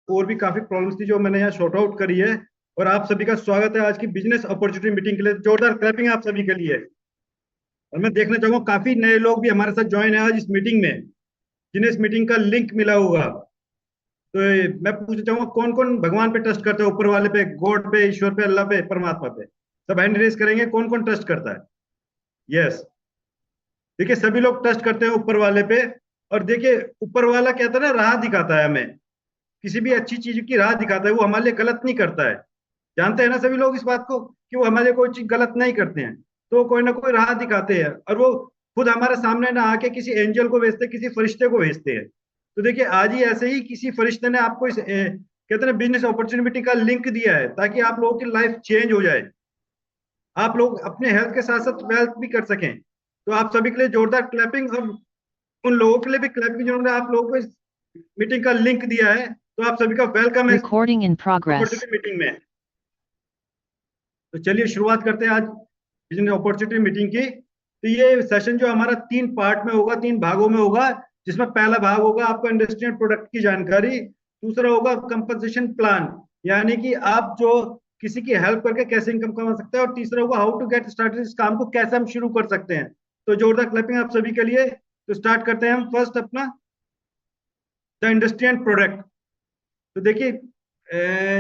और भी काफी प्रॉब्लम्स थी जो मैंने यहाँ शॉर्ट आउट करी है। और आप सभी का स्वागत है आज की बिजनेस अपॉर्चुनिटी मीटिंग के लिए। जोरदार क्लैपिंग आप सभी के लिए। और मैं देखना चाहूंगा काफी नए लोग भी हमारे साथ ज्वाइन है आज इस मीटिंग में, जिन्हें इस मीटिंग का लिंक मिला होगा। तो मैं पूछना चाहूंगा कौन कौन भगवान पे ट्रस्ट करता है, ऊपर वाले पे, गॉड पे, ईश्वर पे, अल्लाह पे, परमात्मा पे। सब हैंड रेज करेंगे कौन कौन ट्रस्ट करता है। यस। देखिए सभी लोग ट्रस्ट करते हैं ऊपर वाले पे। और देखिए ऊपर वाला कहता है ना, राह दिखाता है हमें। किसी भी अच्छी चीज की राह दिखाता है, वो हमारे लिए गलत नहीं करता है। जानते हैं ना सभी लोग इस बात को कि वो हमारे लिए कोई चीज गलत नहीं करते हैं। तो वो कोई ना कोई राह दिखाते हैं, और वो खुद हमारे सामने ना आके किसी एंजल को भेजते, किसी फरिश्ते को भेजते हैं। तो देखिए आज ही ऐसे ही किसी फरिश्ते ने आपको इस कहते हैं बिजनेस अपॉर्चुनिटी का लिंक दिया है, ताकि आप लोगों की लाइफ चेंज हो जाए, आप लोग अपने हेल्थ के साथ साथ वेल्थ भी कर सकें। तो आप सभी के लिए जोरदार क्लैपिंग, और उन लोगों के लिए भी क्लैपिंग जिन्होंने आप लोगों को इस मीटिंग का लिंक दिया है। तो आप सभी का वेलकम है Recording in progress. Opportunity meeting में। तो चलिए शुरुआत करते हैं आज बिजनेस अपॉर्चुनिटी मीटिंग की। तो ये सेशन जो हमारा 3 पार्ट में होगा, 3 भागों में होगा। जिसमें पहला भाग होगा आपका इंडस्ट्री एंड प्रोडक्ट की जानकारी। दूसरा होगा कंपनसेशन प्लान, यानी कि आप जो किसी की हेल्प करके कैसे इनकम कमा सकते हैं। और तीसरा होगा हाउ टू गेट स्टार्टेड, इस काम को कैसे हम शुरू कर सकते हैं। तो जोरदार क्लैपिंग आप सभी के लिए। तो स्टार्ट करते हैं हम फर्स्ट अपना द इंडस्ट्री एंड प्रोडक्ट। तो देखिए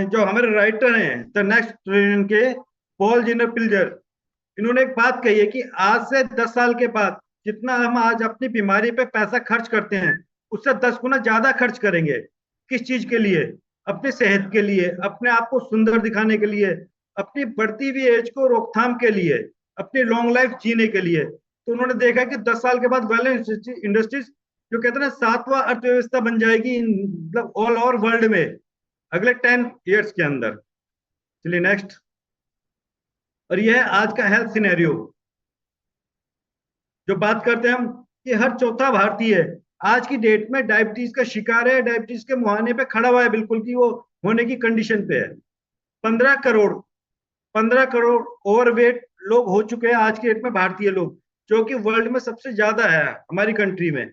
जो हमारे राइटर हैं द नेक्स्ट ट्रिलियन के, पॉल जेनर पिल्जर, इन्होंने एक बात कही है कि आज से 10 साल के बाद जितना हम आज अपनी बीमारी पे पैसा खर्च करते हैं, उससे 10 गुना ज्यादा खर्च करेंगे। किस चीज के लिए? अपनी सेहत के लिए, अपने आप को सुंदर दिखाने के लिए, अपनी बढ़ती हुई एज को रोकथाम के लिए, अपनी लॉन्ग लाइफ जीने के लिए। तो उन्होंने देखा कि 10 साल के बाद वेलनेस इंडस्ट्रीज जो कहते हैं ना, 7वां अर्थव्यवस्था बन जाएगी मतलब ऑल ओवर वर्ल्ड में, अगले 10 ईयर्स के अंदर। चलिए नेक्स्ट। और यह है आज का हेल्थ सिनेरियो। जो बात करते हैं हम कि हर चौथा भारतीय आज की डेट में डायबिटीज का शिकार है, डायबिटीज के मुहाने पे खड़ा हुआ है, बिल्कुल कि वो होने की कंडीशन पे है। 15 करोड़, 15 करोड़ ओवरवेट लोग हो चुके हैं आज की डेट में भारतीय लोग, जो कि वर्ल्ड में सबसे ज्यादा है हमारी कंट्री में।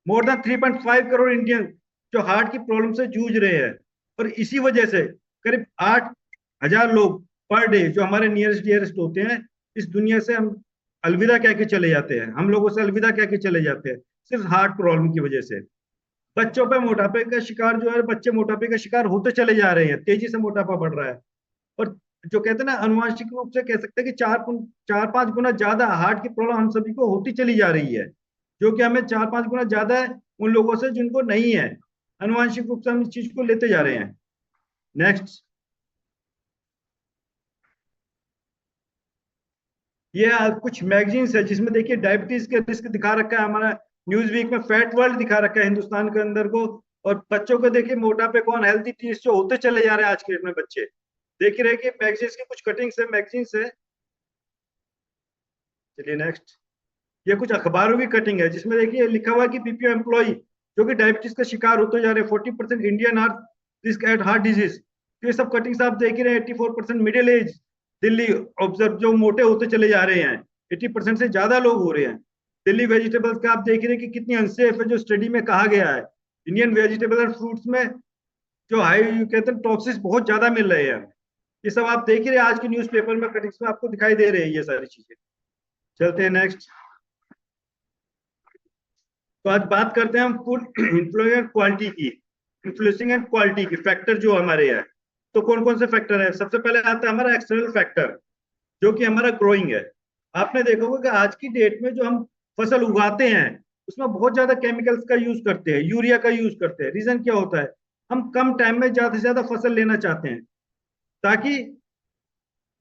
मोर देन 3.5 करोड़ इंडियन जो हार्ट की प्रॉब्लम से जूझ रहे हैं। और इसी वजह से करीब 8,000 लोग पर डे जो हमारे नियरेस्ट डियरेस्ट होते हैं, इस दुनिया से हम अलविदा कह के चले जाते हैं, हम लोगों से अलविदा कह के चले जाते हैं, सिर्फ हार्ट प्रॉब्लम की वजह से। बच्चों पे मोटापे का शिकार जो है, बच्चे मोटापे का शिकार होते चले जा रहे हैं, तेजी से मोटापा बढ़ रहा है। और जो कहते हैं ना, अनुवांशिक रूप से कह सकते हैं कि 4-5 गुना ज्यादा हार्ट की प्रॉब्लम हम सभी को होती चली जा रही है, जो कि हमें 4-5 गुना ज्यादा है उन लोगों से जिनको नहीं है। अनुवांशिक रूप से हम इस चीज को लेते जा रहे हैं। नेक्स्ट। ये कुछ मैगजीन्स है जिसमें देखिए डायबिटीज के रिस्क दिखा रखा है हमारा। न्यूज वीक में फैट वर्ल्ड दिखा रखा है हिंदुस्तान के अंदर को। और बच्चों को देखिए मोटापे कौन, हेल्थी टीज जो होते चले जा रहे हैं आज के डेट में बच्चे। देख ही रहे कि मैगजीन्स की कुछ कटिंग्स है, मैगजीन्स है। चलिए नेक्स्ट। ये कुछ अखबारों की कटिंग है जिसमें देखिए लिखा हुआ है कि बीपीओ एम्प्लॉय जो कि डायबिटीज का शिकार होते जा रहे हैं, 40% Indian are risk at heart disease. तो ये सब कटिंग्स आप देख ही रहे हैं। 84% मिडिल एज दिल्ली ऑब्जर्व जो मोटे होते चले जा रहे हैं, 80% से ज्यादा लोग हो रहे हैं। दिल्ली वेजिटेबल्स का आप देख रहे हैं कि कितनी अनसेफ है, जो स्टडी में कहा गया है। इंडियन वेजिटेबल एंड फ्रूट्स में जो हाई कहते हैं टॉक्सिस बहुत ज्यादा मिल रहे हैं। ये सब आप देख ही रहे हैं, आज की न्यूज़पेपर में कटिंग्स में आपको दिखाई दे रही है ये सारी चीजें। चलते हैं नेक्स्ट। तो आज बात करते हैं हम फूड इन्फ्लुएंस क्वालिटी की, इन्फ्लुएंसिंग एंड क्वालिटी की फैक्टर जो हमारे हैं। तो कौन कौन से फैक्टर है? सबसे पहले आता है हमारा एक्सटर्नल फैक्टर, जो कि हमारा ग्रोइंग है। आपने देखा होगा कि आज की डेट में जो हम फसल उगाते हैं, उसमें बहुत ज्यादा केमिकल्स का यूज करते हैं, यूरिया का यूज करते हैं। रीजन क्या होता है? हम कम टाइम में ज्यादा से ज्यादा फसल लेना चाहते हैं, ताकि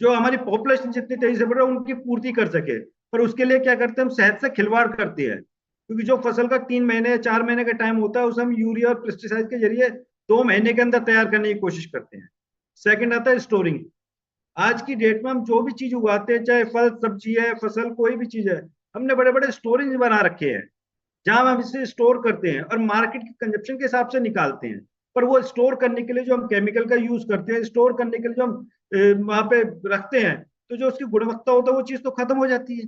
जो हमारी पॉपुलेशन जितनी तेजी से बढ़ रही है उनकी पूर्ति कर सके। पर उसके लिए क्या करते हैं? हम सेहत से खिलवाड़ करते हैं, क्योंकि जो फसल का 3 महीने या 4 महीने का टाइम होता है, उसे हम यूरिया और पेस्टिसाइड के जरिए 2 महीने के अंदर तैयार करने की कोशिश करते हैं। सेकंड आता है स्टोरिंग। आज की डेट में हम जो भी चीज उगाते हैं, चाहे फल सब्जी है, फसल कोई भी चीज है, हमने बड़े बड़े स्टोरेज बना रखे हैं, जहां हम इसे स्टोर करते हैं और मार्केट की कंजप्शन के हिसाब से निकालते हैं। पर वो स्टोर करने के लिए जो हम केमिकल का यूज करते हैं, स्टोर करने के लिए जो हम वहां पे रखते हैं, तो जो उसकी गुणवत्ता होता है वो चीज तो खत्म हो जाती है,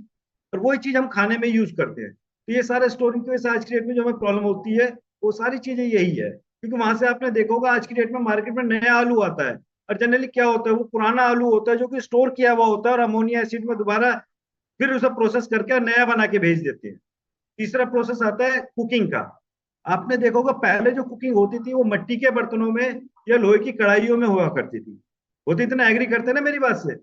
और वही चीज हम खाने में यूज करते हैं। तो ये सारे स्टोरिंग की वजह से आज की डेट में जो हमें प्रॉब्लम होती है, वो सारी चीजें यही है। क्योंकि वहां से आपने देखा होगा आज की डेट में मार्केट में नया आलू आता है, और जनरली क्या होता है, वो पुराना आलू होता है जो कि स्टोर किया हुआ होता है, और अमोनिया एसिड में दोबारा फिर उसे प्रोसेस करके नया बना के भेज देते हैं। तीसरा प्रोसेस आता है कुकिंग का। आपने देखा होगा पहले जो कुकिंग होती थी वो मिट्टी के बर्तनों में या लोहे की कढ़ाइयों में हुआ करती थी। होती इतना एग्री करते ना मेरी बात से।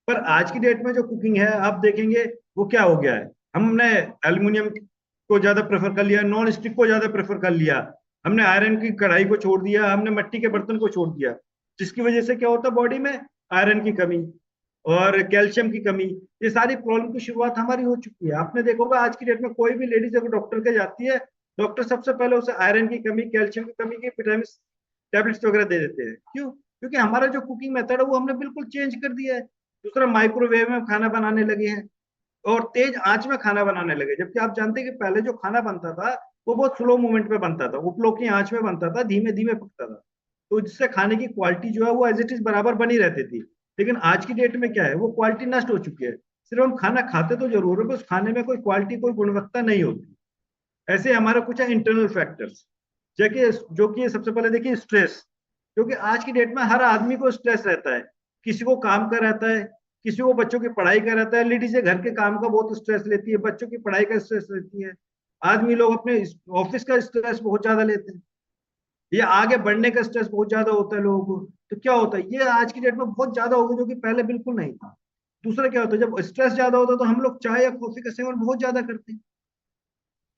पर आज की डेट में जो कुकिंग है आप देखेंगे वो क्या हो गया है, हमने एल्युमिनियम को ज्यादा प्रेफर कर लिया, नॉन स्टिक को ज्यादा प्रेफर कर लिया, हमने आयरन की कढ़ाई को छोड़ दिया, हमने मिट्टी के बर्तन को छोड़ दिया, जिसकी वजह से क्या होता है बॉडी में आयरन की कमी और कैल्शियम की कमी, ये सारी प्रॉब्लम की शुरुआत हमारी हो चुकी है। आपने देखा होगा आज की डेट में कोई भी लेडीज अगर डॉक्टर के जाती है, डॉक्टर सबसे पहले उसे आयरन की कमी, कैल्शियम की कमी की विटामिन टैबलेट्स वगैरह दे देते हैं। क्यों? क्योंकि हमारा जो कुकिंग मेथड है वो हमने बिल्कुल चेंज कर दिया है। दूसरा, माइक्रोवेव में खाना बनाने लगे हैं और तेज आंच में खाना बनाने लगे, जबकि आप जानते हैं कि पहले जो खाना बनता था वो बहुत स्लो मूवमेंट पे बनता था, उपलो की आंच में बनता था, धीमे धीमे पकता था, तो जिससे खाने की क्वालिटी जो है वो एज इट इज बराबर बनी रहती थी। लेकिन आज की डेट में क्या है, वो क्वालिटी नष्ट हो चुकी है। सिर्फ हम खाना खाते तो जरूर है, बस खाने में कोई क्वालिटी कोई गुणवत्ता नहीं होती। ऐसे हमारा कुछ है इंटरनल फैक्टर्स, जो कि सबसे पहले देखिए स्ट्रेस, क्योंकि आज की डेट में हर आदमी को स्ट्रेस रहता है। किसी को काम का रहता है, किसी को बच्चों की पढ़ाई का रहता है, लेडीज घर के काम का बहुत स्ट्रेस लेती है, बच्चों की पढ़ाई का स्ट्रेस लेती है, आदमी लोग अपने ऑफिस का स्ट्रेस बहुत ज्यादा लेते हैं, या आगे बढ़ने का स्ट्रेस बहुत ज्यादा होता है लोगों को। तो क्या होता है, ये आज की डेट में बहुत ज्यादा हो गया, जो कि पहले बिल्कुल नहीं था। दूसरा क्या होता है, जब स्ट्रेस ज्यादा होता है तो हम लोग चाय या कॉफी का सेवन बहुत ज्यादा करते हैं।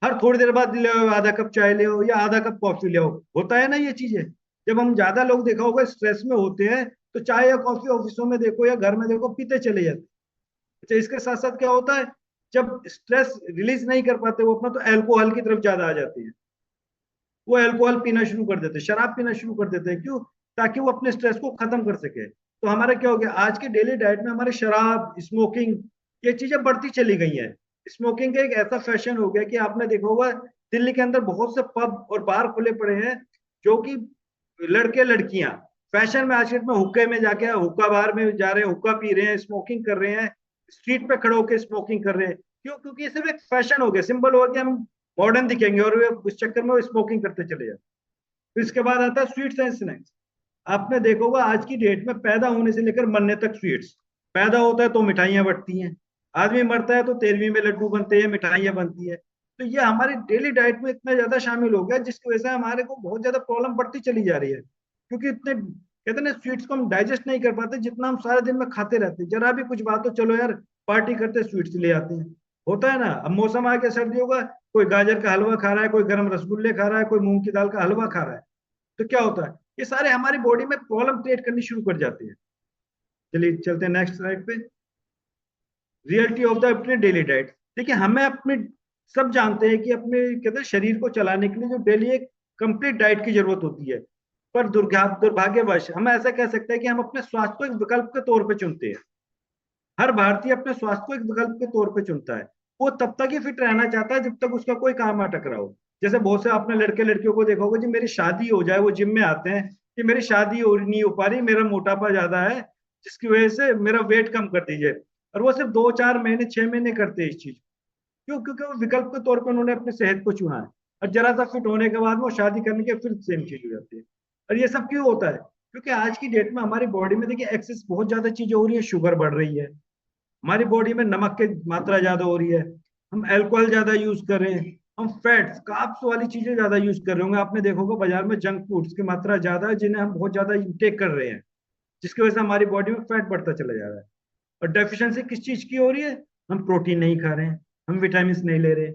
हर थोड़ी देर बाद ले आओ, आधा कप चाय ले आओ या आधा कप कॉफी ले आओ, होता है ना ये चीजें। जब हम ज्यादा लोग देखा होगा स्ट्रेस में होते हैं तो चाय या कॉफी ऑफिसों में देखो या घर में देखो पीते चले जाते हैं। अच्छा, इसके साथ साथ क्या होता है, जब स्ट्रेस रिलीज नहीं कर पाते वो अपना, तो अल्कोहल की तरफ ज्यादा आ जाते हैं। वो अल्कोहल पीना शुरू कर देते हैं, शराब पीना शुरू कर देते हैं। क्यों? ताकि वो अपने स्ट्रेस को खत्म कर सके। तो हमारा क्या हो गया, आज के डेली डाइट में हमारे शराब, स्मोकिंग, ये चीजें बढ़ती चली गई हैं। स्मोकिंग का एक ऐसा फैशन हो गया कि आपने देखा होगा दिल्ली के अंदर बहुत से पब और बार खुले पड़े हैं, जो कि लड़के लड़कियां फैशन में आज के डेट में हुक्के में जाके हुक्का बार में जा रहे हैं, हुक्का पी रहे हैं, स्मोकिंग कर रहे हैं, स्ट्रीट पे खड़े होकर स्मोकिंग कर रहे हैं। क्यों? क्योंकि ये सिर्फ एक फैशन हो गया, सिंबल हो गया, हम मॉडर्न दिखेंगे, और वे उस चक्कर में वो स्मोकिंग करते चले जाते। फिर इसके बाद आता है स्वीट्स एंड स्नैक्स। आपने देखा होगा आज की डेट में पैदा होने से लेकर मरने तक स्वीट्स, पैदा होता है तो मिठाइयाँ बढ़ती हैं, आदमी मरता है तो 13वीं में लड्डू बनते हैं, मिठाइयाँ बनती है। तो ये हमारी डेली डाइट में इतना ज्यादा शामिल हो गया, जिसकी वजह से हमारे को बहुत ज्यादा प्रॉब्लम बढ़ती चली जा रही है। क्योंकि इतने कहते हैं ना, स्वीट्स को हम डाइजेस्ट नहीं कर पाते जितना हम सारे दिन में खाते रहते हैं। जरा भी कुछ बात हो, चलो यार पार्टी करते, स्वीट्स ले आते हैं। होता है ना, अब मौसम आ गया सर्दियों का, कोई गाजर का हलवा खा रहा है, कोई गर्म रसगुल्ले खा रहा है, कोई मूंग की दाल का हलवा खा रहा है। तो क्या होता है, ये सारे हमारी बॉडी में प्रॉब्लम क्रिएट करनी शुरू कर जाते हैं। चलिए चलते हैं नेक्स्ट स्लाइड पे। रियलिटी ऑफ द अपने डेली डाइट। देखिए, हमें अपने सब जानते हैं कि अपने कहते हैं शरीर को चलाने के लिए जो डेली एक कंप्लीट डाइट की जरूरत होती है। पर दुर्भाग्यवश हम ऐसा कह सकते हैं कि हम अपने स्वास्थ्य को एक विकल्प के तौर पे चुनते हैं। हर भारतीय अपने स्वास्थ्य को एक विकल्प के तौर पे चुनता है। वो तब तक ही फिट रहना चाहता है जब तक उसका कोई काम अटक रहा हो। जैसे बहुत से आपने लड़के लड़कियों को देखा होगा, जी मेरी शादी हो जाए, वो जिम में आते हैं कि मेरी शादी हो नहीं हो पा रही, मेरा मोटापा ज्यादा है, जिसकी वजह से मेरा वेट कम कर दीजिए। और वो सिर्फ 2-4 महीने 6 महीने करते हैं इस चीज। क्यों? क्योंकि वो विकल्प के तौर पर उन्होंने अपनी सेहत को चुना है। और जरा सा फिट होने के बाद वो शादी करने के फिर सेम चीज हो जाती है। और ये सब क्यों होता है? क्योंकि आज की डेट में हमारी बॉडी में देखिए एक्सेस बहुत ज्यादा चीजें हो रही है, शुगर बढ़ रही है, हमारी बॉडी में नमक की मात्रा ज्यादा हो रही है, हम अल्कोहल ज्यादा यूज कर रहे हैं, हम फैट्स कार्ब्स वाली चीजें ज्यादा यूज कर रहे होंगे। आपने देखा होगा बाजार में जंक फूड्स की मात्रा ज्यादा है, जिन्हें हम बहुत ज्यादा इंटेक कर रहे हैं, जिसकी वजह से हमारी बॉडी में फैट बढ़ता चला जा रहा है। और डेफिशिएंसी किस चीज की हो रही है? हम प्रोटीन नहीं खा रहे हैं, हम विटामिन नहीं ले रहे,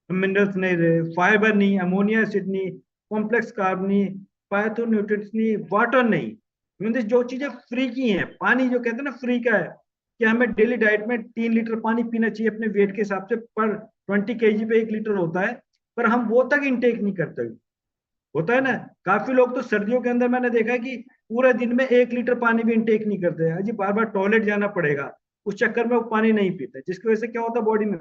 हम मिनरल्स नहीं ले रहे, फाइबर नहीं, अमोनिया एसिड नहीं, कॉम्प्लेक्स कार्ब नहीं, पाइथो न्यूट्रिएंट्स नहीं, वाटर नहीं। मीन्स जो चीजें फ्री की हैं, पानी जो कहते हैं ना फ्री का है, कि हमें डेली डाइट में 3 लीटर पानी पीना चाहिए अपने वेट के हिसाब से, पर 20 kg पे 1 लीटर होता है, पर हम वो तक इंटेक नहीं करते। होता है ना, काफी लोग तो सर्दियों के अंदर मैंने देखा है कि पूरे दिन में 1 लीटर पानी भी इंटेक नहीं करते हैं। अजी बार बार टॉयलेट जाना पड़ेगा, उस चक्कर में वो पानी नहीं पीते, जिसकी वजह से क्या होता है, बॉडी में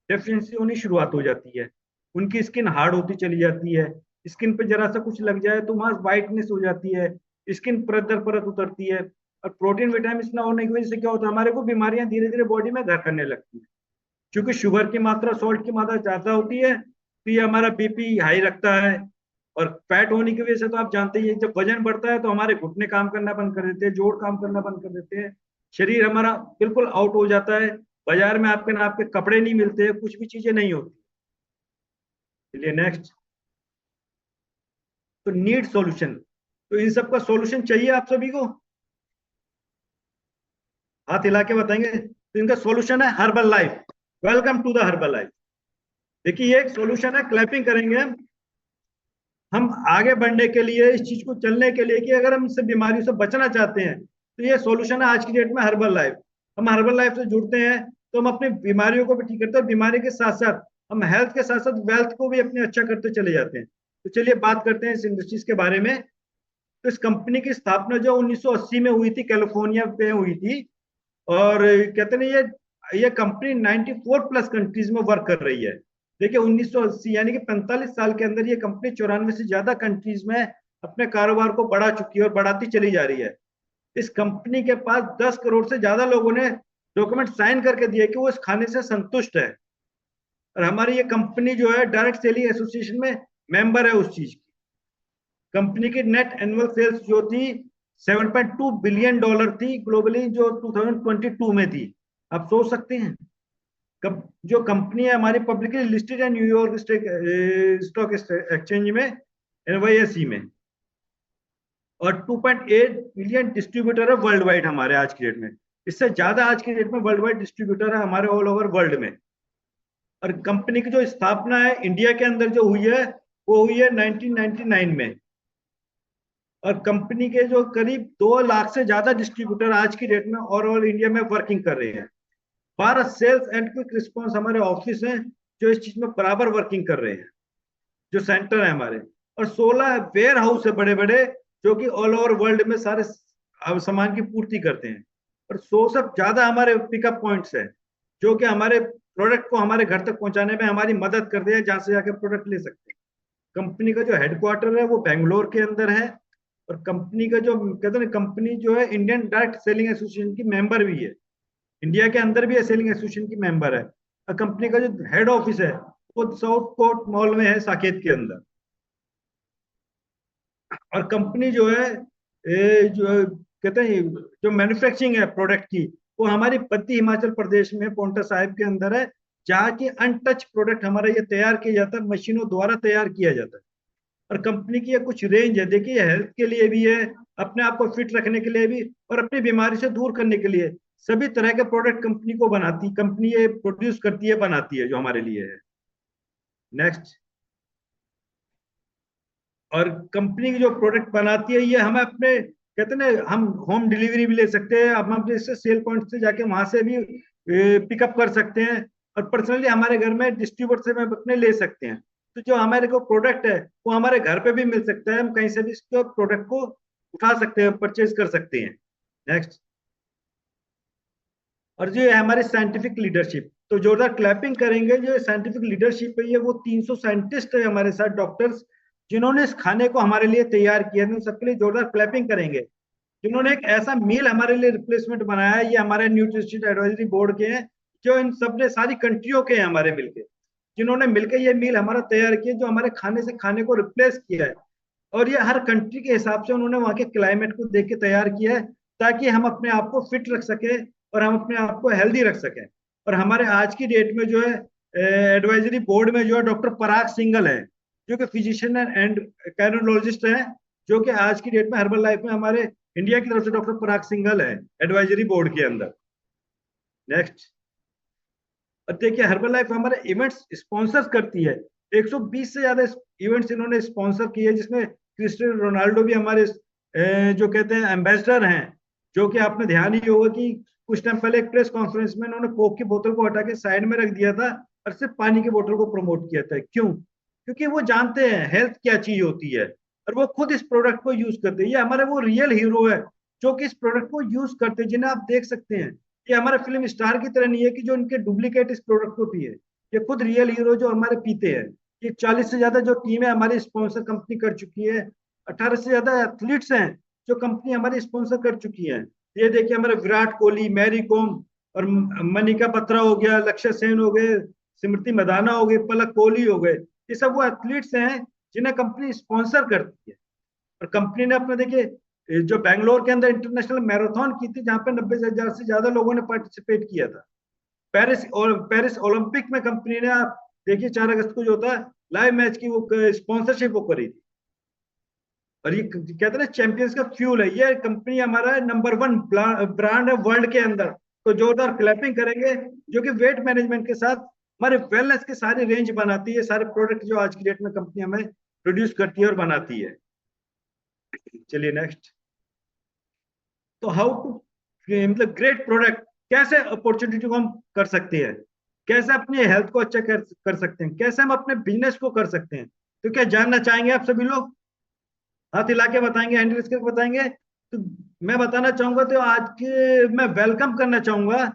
डेफिशिएंसी होनी शुरुआत हो जाती है, उनकी स्किन हार्ड होती चली जाती है, स्किन पे जरा सा कुछ लग जाए तो वहां वाइटनेस हो जाती है, स्किन परत दर परत उतरती है। और प्रोटीन विटामिन ना होने की वजह से क्या होता है, हमारे को बीमारियां धीरे धीरे बॉडी में घर करने लगती है। क्योंकि शुगर की मात्रा, सॉल्ट की मात्रा ज्यादा होती है, तो ये हमारा बीपी हाई रखता है, और फैट होने की वजह से तो आप जानते ही हैं, जब वजन बढ़ता है तो हमारे घुटने काम करना बंद कर देते हैं, जोड़ काम करना बंद कर देते हैं, शरीर हमारा बिल्कुल आउट हो जाता है। बाजार में आपके ना आपके कपड़े नहीं मिलते हैं, कुछ भी चीजें नहीं होती। चलिए नेक्स्ट। तो नीड सॉल्यूशन, तो इन सब का सॉल्यूशन चाहिए आप सभी को, हाथ हिला के बताएंगे। तो इनका सॉल्यूशन है Herbalife. Welcome to the Herbalife. देखिए ये एक सॉल्यूशन है, क्लैपिंग करेंगे हम आगे बढ़ने के लिए, इस चीज को चलने के लिए, कि अगर हम इससे बीमारियों से बचना चाहते हैं तो ये सॉल्यूशन है आज की डेट में हर्बल लाइफ। हम हर्बल लाइफ से जुड़ते हैं तो हम अपनी बीमारियों को भी ठीक करते हैं, बीमारी के साथ साथ हम हेल्थ के साथ साथ वेल्थ को भी अपने अच्छा करते चले जाते हैं। तो चलिए बात करते हैं इस इंडस्ट्रीज के बारे में। तो इस कंपनी की स्थापना जो 1980 में हुई थी, कैलिफोर्निया पे हुई थी। और कहते हैं ये कंपनी 94 प्लस कंट्रीज में वर्क कर रही है। देखिए 1980 यानी कि 45 साल के अंदर ये कंपनी 94 से ज्यादा कंट्रीज में अपने कारोबार को बढ़ा चुकी है और बढ़ाती चली जा रही है। इस कंपनी के पास 10 करोड़ से ज्यादा लोगों ने डॉक्यूमेंट साइन करके दिए कि वो इस खाने से संतुष्ट है। और हमारी ये कंपनी जो है डायरेक्ट सेलिंग एसोसिएशन में मेंबर है उस चीज की। कंपनी की नेट एनुअल सेल्स जो थी 7.2 बिलियन डॉलर थी ग्लोबली, जो 2022 में थी। आप सोच सकते हैं जो कंपनी है हमारी पब्लिकली लिस्टेड है न्यूयॉर्क स्टॉक एक्सचेंज में, एनवाईएसई में। और 2.8 मिलियन डिस्ट्रीब्यूटर है वर्ल्ड वाइड हमारे आज की डेट में। इससे ज्यादा आज की डेट में वर्ल्ड वाइड डिस्ट्रीब्यूटर है हमारे ऑल ओवर वर्ल्ड में। और कंपनी की जो स्थापना है इंडिया के अंदर जो हुई है वो हुई है 1999 में। और कंपनी के जो करीब 2 लाख से ज्यादा डिस्ट्रीब्यूटर आज की डेट में और इंडिया में वर्किंग कर रहे हैं। 12 सेल्स एंड क्विक रिस्पॉन्स हमारे ऑफिस हैं जो इस चीज में बराबर वर्किंग कर रहे हैं, जो सेंटर है हमारे। और 16 वेयर हाउस है बड़े बड़े, जो कि ऑल ओवर वर्ल्ड में सारे सामान की पूर्ति करते हैं। और 100 से ज्यादा हमारे पिकअप पॉइंट्स हैं जो कि हमारे प्रोडक्ट को हमारे घर तक पहुंचाने में हमारी मदद करते हैं, जहां से जाके प्रोडक्ट ले सकते हैं। कंपनी का जो हेडक्वार्टर है वो बेंगलोर के अंदर है। और कंपनी का जो कहते हैं कंपनी जो है इंडियन डायरेक्ट सेलिंग एसोसिएशन की मेंबर भी है, इंडिया के अंदर भी सेलिंग एसोसिएशन की मेंबर है। और कंपनी का जो हेड ऑफिस है वो साउथ कोर्ट मॉल में है, साकेत के अंदर। और कंपनी जो है जो कहते हैं जो मैन्युफैक्चरिंग है प्रोडक्ट की, वो हमारी बद्दी हिमाचल प्रदेश में पोंटा साहिब के अंदर है, जहाँ की अनटच प्रोडक्ट हमारा ये तैयार किया जाता है, मशीनों द्वारा तैयार किया जाता है। और कंपनी की ये कुछ रेंज है, देखिए हेल्थ के लिए भी है, अपने आप को फिट रखने के लिए भी, और अपनी बीमारी से दूर करने के लिए सभी तरह के प्रोडक्ट कंपनी को बनाती, कंपनी ये प्रोड्यूस करती है, बनाती है, जो हमारे लिए है। नेक्स्ट। और कंपनी की जो प्रोडक्ट बनाती है ये हमें अपने कहते हैं ना, हम होम डिलीवरी भी ले सकते हैं, अब हम जैसे सेल पॉइंट से जाके वहां से भी पिकअप कर सकते हैं। और पर्सनली हमारे घर में डिस्ट्रीब्यूटर से हम अपने ले सकते हैं। तो जो हमारे को प्रोडक्ट है वो हमारे घर पे भी मिल सकता है, हम कहीं से भी इसको प्रोडक्ट को उठा सकते हैं, परचेज कर सकते हैं। नेक्स्ट। और जो है हमारी साइंटिफिक लीडरशिप, तो जोरदार क्लैपिंग करेंगे। जो साइंटिफिक लीडरशिप है ये वो 300 साइंटिस्ट है हमारे साथ, डॉक्टर्स, जिन्होंने इस खाने को हमारे लिए तैयार किया है। सबके लिए जोरदार क्लैपिंग करेंगे, जिन्होंने एक ऐसा मील हमारे लिए रिप्लेसमेंट बनाया है। ये हमारे न्यूट्रिशन एडवाइजरी बोर्ड के हैं, जो इन सब ने सारी कंट्रियों के हैं हमारे मिलके, जिन्होंने मिलकर ये मील हमारा तैयार किया, जो हमारे खाने से खाने को रिप्लेस किया है। और ये हर कंट्री के हिसाब से उन्होंने वहाँ के क्लाइमेट को देख के तैयार किया है, ताकि हम अपने आप को फिट रख सके और हम अपने आप को हेल्दी रख सकें। और हमारे आज की डेट में जो है एडवाइजरी बोर्ड में जो है डॉक्टर पराग सिंघल है, जो कि फिजिशियन एंड कैनोलॉजिस्ट हैं, जो कि आज की डेट में हर्बल लाइफ में हमारे इंडिया की तरफ से डॉक्टर पराग सिंघल है एडवाइजरी बोर्ड के अंदर। नेक्स्ट। और देखिए हर्बल लाइफ हमारे इवेंट्स स्पॉन्सर करती है, 120 से ज्यादा इवेंट्स इन्होंने स्पॉन्सर किए, जिसमें क्रिस्टियानो रोनाल्डो भी हमारे जो कहते हैं एम्बेसडर हैं। जो कि आपने ध्यान ही होगा कि कुछ टाइम पहले एक प्रेस कॉन्फ्रेंस में उन्होंने कोक की बोतल को हटा के साइड में रख दिया था और सिर्फ पानी की बोतल को प्रमोट किया था। क्यों? क्योंकि वो जानते हैं हेल्थ क्या चीज होती है, और वो खुद इस प्रोडक्ट को यूज करते हैं। ये हमारे वो रियल हीरो है जो कि इस प्रोडक्ट को यूज करते हैं, जिन्हें आप देख सकते हैं। ये हमारे फिल्म स्टार की तरह नहीं है कि जो इनके डुप्लीकेट इस प्रोडक्ट को पिए, ये खुद रियल हीरो जो हमारे पीते हैं। ये 40 से ज्यादा जो टीम है हमारी स्पॉन्सर कंपनी कर चुकी है, 18 से ज्यादा एथलीट्स हैं जो कंपनी हमारी स्पॉन्सर कर चुकी है। ये देखिए हमारे विराट कोहली, मैरी कॉम और मनिका बत्रा हो गया, लक्ष्य सेन हो गए, स्मृति मदाना हो गई, पलक कोहली हो गए, ये सब वो एथलीट्स हैं जिन्हें कंपनी स्पॉन्सर करती है। और कंपनी ने अपने, देखिए, जो बेंगलोर के अंदर इंटरनेशनल मैराथन की थी, जहां पे 90,000 से ज्यादा लोगों ने पार्टिसिपेट किया था। पेरिस ओलंपिक में कंपनी ने, आप देखिए, 4 अगस्त को जो होता है लाइव मैच की वो स्पॉन्सरशिप वो करी थी। और ये कहते हैं ना, चैंपियंस का फ्यूल है, ये कंपनी हमारा नंबर 1 ब्रांड है वर्ल्ड के अंदर। तो जोरदार क्लैपिंग करेंगे, जो कि वेट मैनेजमेंट के साथ हमारे वेलनेस के सारी रेंज बनाती है, सारे प्रोडक्ट जो आज की डेट में कंपनी हमें प्रोड्यूस करती है और बनाती है। चलिए नेक्स्ट। तो हाउ टू, मतलब ग्रेट प्रोडक्ट, कैसे अपॉर्चुनिटी को हम कर सकते हैं, कैसे अपनी हेल्थ को अच्छा कर सकते हैं, कैसे हम अपने बिजनेस को कर सकते हैं। तो क्या जानना चाहेंगे आप सभी लोग? हाथ हिला के बताएंगे, हैंड रेस करके बताएंगे। तो मैं बताना चाहूंगा, तो आज के मैं वेलकम करना चाहूंगा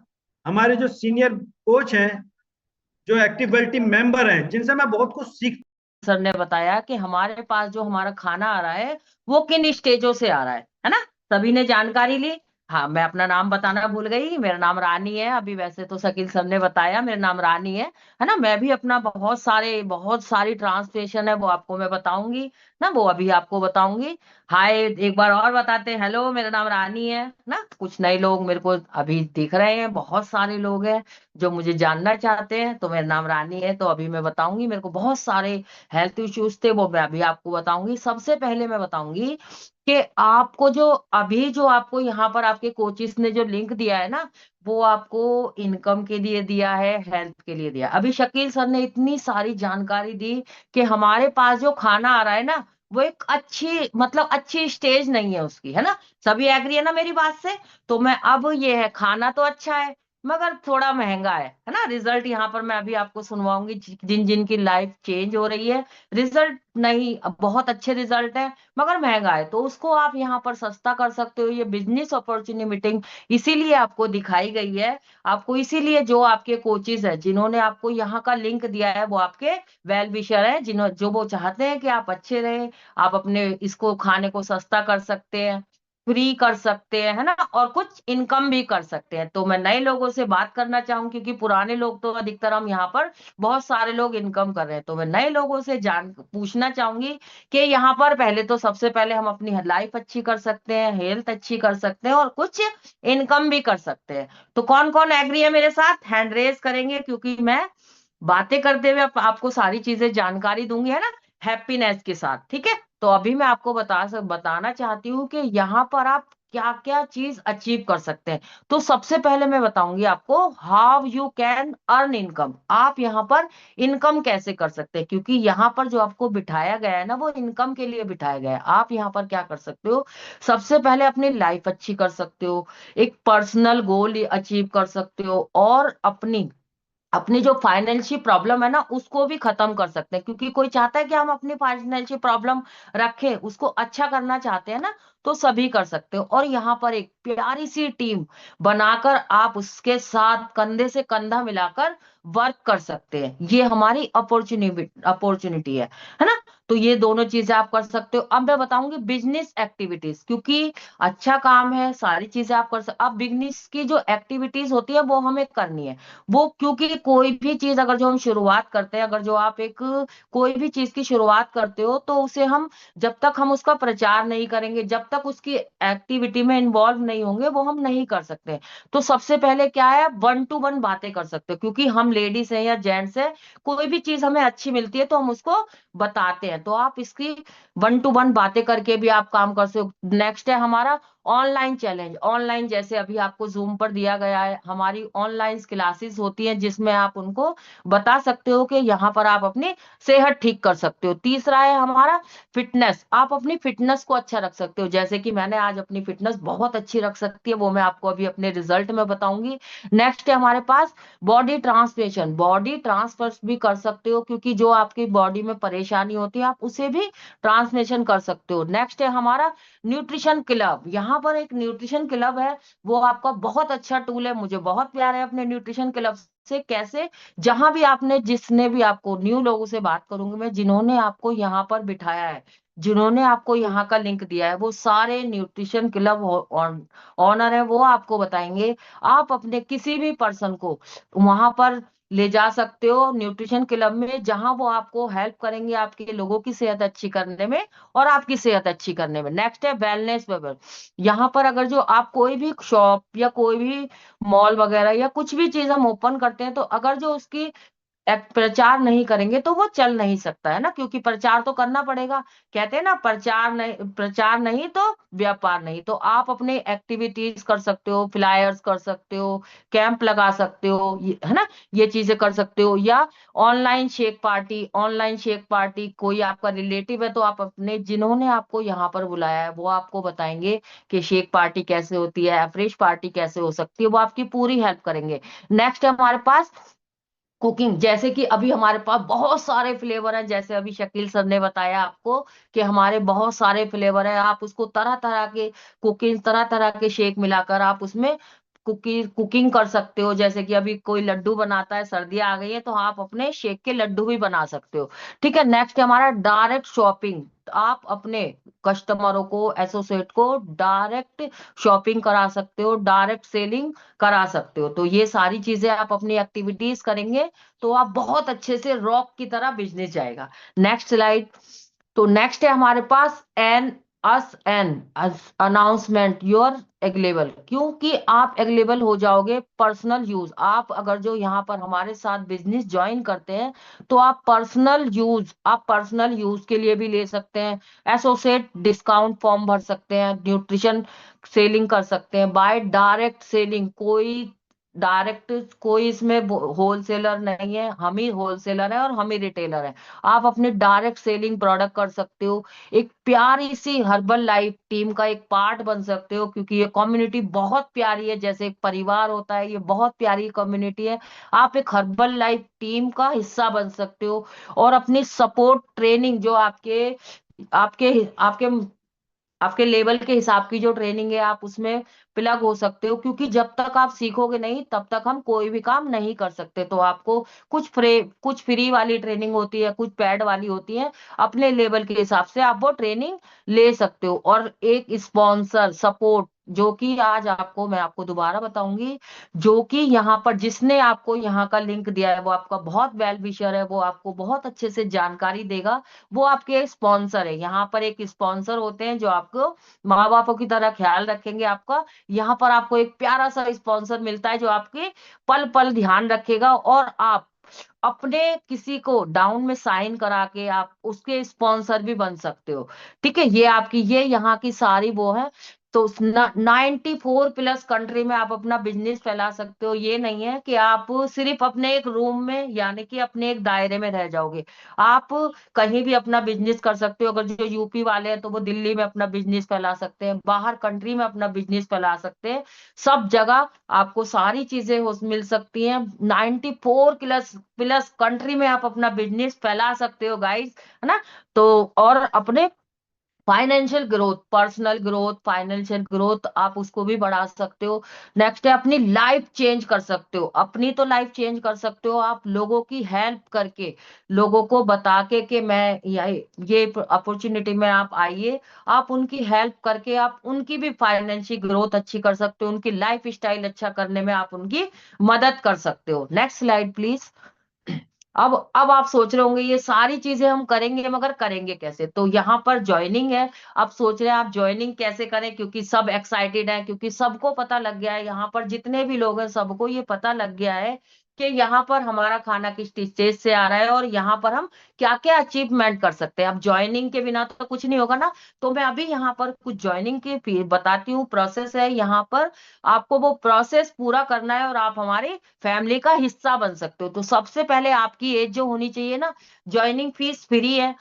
हमारे जो सीनियर कोच हैं, जो एक्टिविटी मेंबर हैं, जिनसे मैं बहुत कुछ सीख। सर ने बताया कि हमारे पास जो हमारा खाना आ रहा है वो किन स्टेजों से आ रहा है ना। सभी ने जानकारी ली। हाँ, मैं अपना नाम बताना भूल गई, मेरा नाम रानी है। अभी वैसे तो शकील सर ने बताया मेरा नाम रानी है ना। मैं भी अपना बहुत सारी ट्रांसलेशन है वो आपको मैं बताऊंगी ना, वो अभी आपको बताऊंगी। हाय एक बार और बताते हैं, हेलो मेरा नाम रानी है ना। कुछ नए लोग मेरे को अभी दिख रहे हैं, बहुत सारे लोग हैं जो मुझे जानना चाहते हैं। तो मेरा नाम रानी है, तो अभी मैं बताऊंगी। मेरे को बहुत सारे हेल्थ इश्यूज थे, वो मैं अभी आपको बताऊंगी। सबसे पहले मैं बताऊंगी कि आपको जो आपको यहाँ पर आपके कोचिस ने जो लिंक दिया है ना, वो आपको इनकम के लिए दिया है, हेल्थ के लिए दिया है। अभी शकील सर ने इतनी सारी जानकारी दी कि हमारे पास जो खाना आ रहा है ना, वो एक अच्छी स्टेज नहीं है उसकी, है ना। सभी एग्री है ना मेरी बात से? तो मैं अब ये है, खाना तो अच्छा है मगर थोड़ा महंगा है ना। रिजल्ट यहाँ पर मैं अभी आपको सुनवाऊंगी, जिन जिन की लाइफ चेंज हो रही है। रिजल्ट नहीं, अब बहुत अच्छे रिजल्ट है मगर महंगा है, तो उसको आप यहाँ पर सस्ता कर सकते हो। ये बिजनेस अपॉर्चुनिटी मीटिंग इसीलिए आपको दिखाई गई है। आपको इसीलिए जो आपके कोचेज है, जिन्होंने आपको यहाँ का लिंक दिया है, वो आपके वेल विशर है, जो वो चाहते हैं कि आप अच्छे रहे। आप अपने इसको खाने को सस्ता कर सकते हैं, फ्री कर सकते हैं, है ना, और कुछ इनकम भी कर सकते हैं। तो मैं नए लोगों से बात करना चाहूँ, क्योंकि पुराने लोग तो अधिकतर हम यहाँ पर बहुत सारे लोग इनकम कर रहे हैं। तो मैं नए लोगों से जान पूछना चाहूंगी कि यहाँ पर पहले तो सबसे पहले हम अपनी लाइफ अच्छी कर सकते हैं, हेल्थ अच्छी कर सकते हैं और कुछ इनकम भी कर सकते हैं। तो कौन कौन एग्री है मेरे साथ, हैंड रेज करेंगे, क्योंकि मैं बातें करते हुए आपको सारी चीजें जानकारी दूंगी, है ना, हैप्पीनेस के साथ। ठीक है, तो अभी मैं आपको बताना चाहती हूँ कि यहाँ पर आप क्या क्या चीज अचीव कर सकते हैं। तो सबसे पहले मैं बताऊंगी आपको how you can earn income. आप यहाँ पर इनकम कैसे कर सकते हैं, क्योंकि यहाँ पर जो आपको बिठाया गया है ना, वो इनकम के लिए बिठाया गया है। आप यहाँ पर क्या कर सकते हो, सबसे पहले अपनी लाइफ अच्छी कर सकते हो, एक पर्सनल गोल अचीव कर सकते हो, और अपनी अपनी जो फाइनेंशियल प्रॉब्लम है ना, उसको भी खत्म कर सकते हैं। क्योंकि कोई चाहता है कि हम अपनी फाइनेंशियल प्रॉब्लम रखें, उसको अच्छा करना चाहते हैं ना, तो सभी कर सकते हो। और यहाँ पर एक प्यारी सी टीम बनाकर आप उसके साथ कंधे से कंधा मिलाकर वर्क कर सकते हैं। ये हमारी अपॉर्चुनिटी है ना। तो ये दोनों चीजें आप कर सकते हो। अब मैं बताऊंगी बिजनेस एक्टिविटीज, क्योंकि अच्छा काम है, सारी चीजें आप कर सकते। अब बिजनेस की जो एक्टिविटीज होती है वो हमें करनी है। वो क्योंकि कोई भी चीज अगर जो हम शुरुआत करते हैं, अगर जो आप एक कोई भी चीज की शुरुआत करते हो, तो उसे हम जब तक हम उसका प्रचार नहीं करेंगे, जब तक उसकी एक्टिविटी में इन्वॉल्व नहीं होंगे, वो हम नहीं कर सकते। तो सबसे पहले क्या है, 1 to 1 बातें कर सकते हो, क्योंकि हम लेडीज हैं या जेंट्स हैं, कोई भी चीज हमें अच्छी मिलती है तो हम उसको बताते हैं। तो आप इसकी 1 to 1 बातें करके भी आप काम कर सकते हो। नेक्स्ट है हमारा ऑनलाइन चैलेंज। ऑनलाइन जैसे अभी आपको जूम पर दिया गया है, हमारी ऑनलाइन क्लासेस होती हैं, जिसमें आप उनको बता सकते हो कि यहाँ पर आप अपनी सेहत ठीक कर सकते हो। तीसरा है हमारा फिटनेस। आप अपनी फिटनेस को अच्छा रख सकते हो, जैसे कि मैंने आज अपनी फिटनेस बहुत अच्छी रख सकती है, वो मैं आपको अभी अपने रिजल्ट में बताऊंगी। नेक्स्ट है हमारे पास बॉडी ट्रांसफॉर्मेशन। बॉडी ट्रांसफर भी कर सकते हो, क्योंकि जो आपकी बॉडी में परेशानी होती है, आप उसे भी ट्रांसफॉर्मेशन कर सकते हो। नेक्स्ट है हमारा न्यूट्रिशन क्लब। यहाँ पर एक न्यूट्रिशन क्लब है, वो आपका बहुत अच्छा टूल है, मुझे बहुत प्यार है अपने न्यूट्रिशन क्लब से। कैसे, जहां भी आपने, जिसने भी आपको, न्यू लोगों से बात करूंगी मैं, जिन्होंने आपको यहाँ पर बिठाया है, जिन्होंने आपको यहाँ का लिंक दिया है, वो सारे न्यूट्रिशन क्लब ऑनर है, वो आपको बताएंगे। आप अपने किसी भी पर्सन को वहां पर ले जा सकते हो न्यूट्रिशन क्लब में, जहां वो आपको हेल्प करेंगे आपके लोगों की सेहत अच्छी करने में और आपकी सेहत अच्छी करने में। नेक्स्ट है वेलनेस वेबर। यहाँ पर अगर जो आप कोई भी शॉप या कोई भी मॉल वगैरह या कुछ भी चीज हम ओपन करते हैं, तो अगर जो उसकी प्रचार नहीं करेंगे तो वो चल नहीं सकता है ना, क्योंकि प्रचार तो करना पड़ेगा। कहते हैं ना, प्रचार नहीं तो व्यापार नहीं। तो आप अपने एक्टिविटीज कर सकते हो, फ्लायर्स कर सकते हो, कैंप लगा सकते हो, है ना, ये चीजें कर सकते हो। या ऑनलाइन शेक पार्टी कोई आपका रिलेटिव है तो आप अपने, जिन्होंने आपको यहाँ पर बुलाया है वो आपको बताएंगे कि शेक पार्टी कैसे होती है, फ्रेश पार्टी कैसे हो सकती है, वो आपकी पूरी हेल्प करेंगे। नेक्स्ट है हमारे पास कुकिंग। जैसे कि अभी हमारे पास बहुत सारे फ्लेवर हैं, जैसे अभी शकील सर ने बताया आपको कि हमारे बहुत सारे फ्लेवर हैं। आप उसको तरह तरह के कुकिंग, तरह तरह के शेक मिलाकर आप उसमें कुकिंग कर सकते हो। जैसे कि अभी कोई लड्डू बनाता है, सर्दियां आ गई है, तो आप अपने शेक के लड्डू भी बना सकते हो। ठीक है, नेक्स्ट है हमारा डायरेक्ट शॉपिंग। आप अपने कस्टमरों को, एसोसिएट को डायरेक्ट शॉपिंग करा सकते हो, डायरेक्ट सेलिंग करा सकते हो। तो ये सारी चीजें आप अपनी एक्टिविटीज करेंगे तो आप बहुत अच्छे से रॉक की तरह बिजनेस जाएगा। Next slide. तो नेक्स्ट है हमारे पास एन अनाउंसमेंट योर अवेलेबल। क्योंकि आप अवेलेबल हो जाओगे पर्सनल यूज। आप अगर जो यहाँ पर हमारे साथ बिजनेस ज्वाइन करते हैं तो आप पर्सनल यूज के लिए भी ले सकते हैं, एसोसिएट डिस्काउंट फॉर्म भर सकते हैं, न्यूट्रिशन सेलिंग कर सकते हैं, बाय डायरेक्ट सेलिंग। कोई इसमें होलसेलर नहीं है, हम ही होलसेलर है और हम ही रिटेलर है। आप अपने डायरेक्ट सेलिंग प्रोडक्ट कर सकते हो, एक प्यारी सी हर्बल लाइफ टीम का एक पार्ट बन सकते हो, क्योंकि ये कम्युनिटी बहुत प्यारी है, जैसे एक परिवार होता है, ये बहुत प्यारी कम्युनिटी है। आप एक हर्बल लाइफ टीम का हिस्सा बन सकते हो और अपनी सपोर्ट ट्रेनिंग जो आपके आपके आपके आपके लेवल के हिसाब की जो ट्रेनिंग है, आप उसमें प्लग हो सकते हो। क्योंकि जब तक आप सीखोगे नहीं तब तक हम कोई भी काम नहीं कर सकते। तो आपको कुछ फ्री वाली ट्रेनिंग होती है, कुछ पेड वाली होती है, अपने लेवल के हिसाब से आप वो ट्रेनिंग ले सकते हो। और एक स्पॉन्सर सपोर्ट, जो कि आज आपको मैं आपको दोबारा बताऊंगी, जो कि यहाँ पर जिसने आपको यहाँ का लिंक दिया है वो आपका बहुत वेल विशर है, वो आपको बहुत अच्छे से जानकारी देगा। वो आपके स्पॉन्सर है। यहाँ पर एक स्पॉन्सर होते हैं जो आपको माँ बापों की तरह ख्याल रखेंगे आपका। यहाँ पर आपको एक प्यारा सा स्पॉन्सर मिलता है जो आपके पल पल ध्यान रखेगा, और आप अपने किसी को डाउन में साइन करा के आप उसके स्पॉन्सर भी बन सकते हो। ठीक है, ये आपकी, ये यहाँ की सारी वो है। तो 94+ कंट्री में आप अपना बिजनेस फैला सकते हो। ये नहीं है कि आप सिर्फ अपने एक रूम में, यानी कि अपने एक दायरे में रह जाओगे। आप कहीं भी अपना बिजनेस कर सकते हो। अगर जो यूपी वाले हैं तो वो दिल्ली में अपना बिजनेस फैला सकते हैं, बाहर कंट्री में अपना बिजनेस फैला सकते हैं। सब जगह आपको सारी चीजें मिल सकती हैं। 94+ कंट्री में आप अपना बिजनेस फैला सकते हो गाइस, है ना। तो और अपने financial growth, personal growth, financial growth आप उसको भी बढ़ा सकते हो। नेक्स्ट है अपनी लाइफ चेंज कर सकते हो। अपनी तो लाइफ चेंज कर सकते हो आप लोगों की हेल्प करके, लोगों को बता के कि मैं ये अपॉर्चुनिटी में आप आइए। आप उनकी हेल्प करके आप उनकी भी फाइनेंशियल ग्रोथ अच्छी कर सकते हो, उनकी लाइफ स्टाइल अच्छा करने में आप उनकी मदद कर सकते हो। Next slide please. अब आप सोच रहे होंगे ये सारी चीजें हम करेंगे मगर करेंगे कैसे। तो यहाँ पर ज्वाइनिंग है। आप सोच रहे हैं आप ज्वाइनिंग कैसे करें, क्योंकि सब एक्साइटेड है, क्योंकि सबको पता लग गया है, यहाँ पर जितने भी लोग हैं सबको ये पता लग गया है कि यहाँ पर हमारा खाना किस स्टेज से आ रहा है और यहाँ पर हम क्या क्या अचीवमेंट कर सकते हैं। अब ज्वाइनिंग के बिना तो कुछ नहीं होगा ना। तो मैं अभी यहाँ पर कुछ ज्वाइनिंग की बताती हूँ, प्रोसेस है यहाँ पर। आपको वो प्रोसेस पूरा करना है और आप हमारे फैमिली का हिस्सा बन सकते हो। तो सबसे पहले आपकी एज जो होनी चाहिए ना, ज्वाइनिंग फीस फ्री है।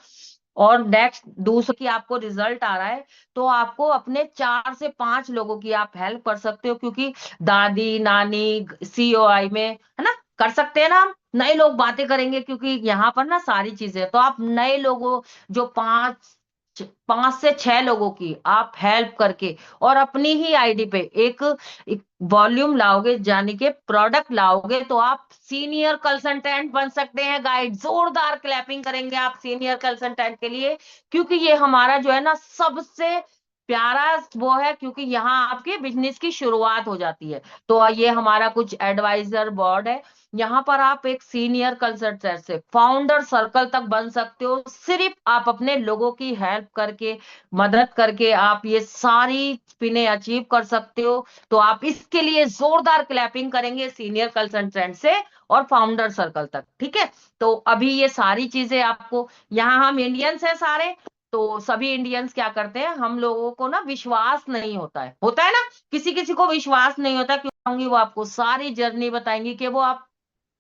और नेक्स्ट दूसरा कि आपको रिजल्ट आ रहा है तो आपको अपने 4 से 5 लोगों की आप हेल्प कर सकते हो, क्योंकि दादी नानी सीओआई में, है ना, कर सकते हैं ना हम। नए लोग बातें करेंगे क्योंकि यहाँ पर ना सारी चीजें, तो आप नए लोगों, जो 5 से 6 लोगों की आप हेल्प करके और अपनी ही आईडी पे एक वॉल्यूम लाओगे, यानी कि प्रोडक्ट लाओगे, तो आप सीनियर कंसल्टेंट बन सकते हैं। गाइड, जोरदार क्लैपिंग करेंगे आप सीनियर कंसल्टेंट के लिए, क्योंकि ये हमारा जो है ना सबसे प्यारा वो है, क्योंकि यहाँ आपके बिजनेस की शुरुआत हो जाती है। तो ये हमारा कुछ एडवाइजर बोर्ड है। यहाँ पर आप एक सीनियर कंसल्टेंट से फाउंडर सर्कल तक बन सकते हो, सिर्फ आप अपने लोगों की हेल्प करके, मदद करके आप ये सारी पिने अचीव कर सकते हो। तो आप इसके लिए जोरदार क्लैपिंग करेंगे सीनियर कंसल्टेंट से और फाउंडर सर्कल तक, ठीक है। तो अभी ये सारी चीजें आपको, यहाँ हम इंडियंस हैं सारे, तो सभी इंडियंस क्या करते हैं, हम लोगों को ना विश्वास नहीं होता है ना, किसी किसी को विश्वास नहीं होता, क्यों होंगी, वो आपको सारी जर्नी बताएंगी कि वो आप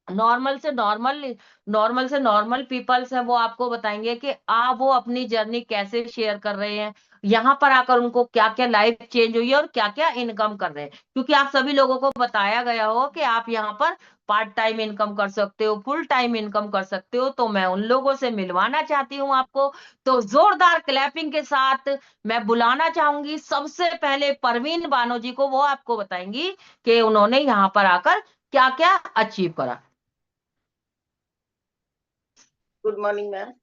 नॉर्मल पीपल्स है, वो आपको बताएंगे कि वो अपनी जर्नी कैसे शेयर कर रहे हैं, यहाँ पर आकर उनको क्या क्या लाइफ चेंज हुई है और क्या क्या इनकम कर रहे हैं। क्योंकि आप सभी लोगों को बताया गया हो कि आप यहाँ पर पार्ट टाइम इनकम कर सकते हो, फुल टाइम इनकम कर सकते हो, तो मैं उन लोगों से मिलवाना चाहती हूँ आपको। तो जोरदार क्लैपिंग के साथ मैं बुलाना चाहूंगी सबसे पहले परवीन बानो जी को, वो आपको बताएंगी कि उन्होंने यहाँ पर आकर क्या क्या अचीव करा। Good morning ma'am.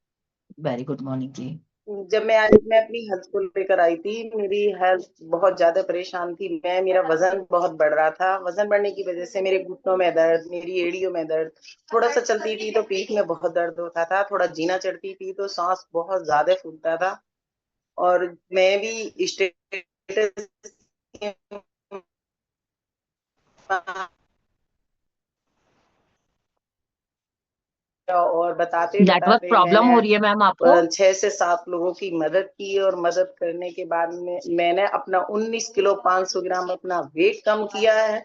Very good morning जी। जब मैं अपनी हेल्थ को लेकर आई थी, मेरी हेल्थ बहुत ज्यादा परेशान थी। मेरा वजन बहुत बढ़ रहा था। वजन बढ़ने की वजह से मेरे घुटनों में दर्द, मेरी एड़ियों में दर्द, थोड़ा सा चलती थी तो पीठ में बहुत दर्द होता था, थोड़ा जीना चढ़ती थी तो सांस बहुत ज्यादा फूलता था। और मैं भी स्टेटस और बताते नेटवर्क बताते प्रॉब्लम मैंने हो रही है मैम आपको? 6 से 7 लोगों की मदद की, और मदद करने के बाद में मैंने अपना 19 किलो 500 ग्राम अपना वेट कम किया है।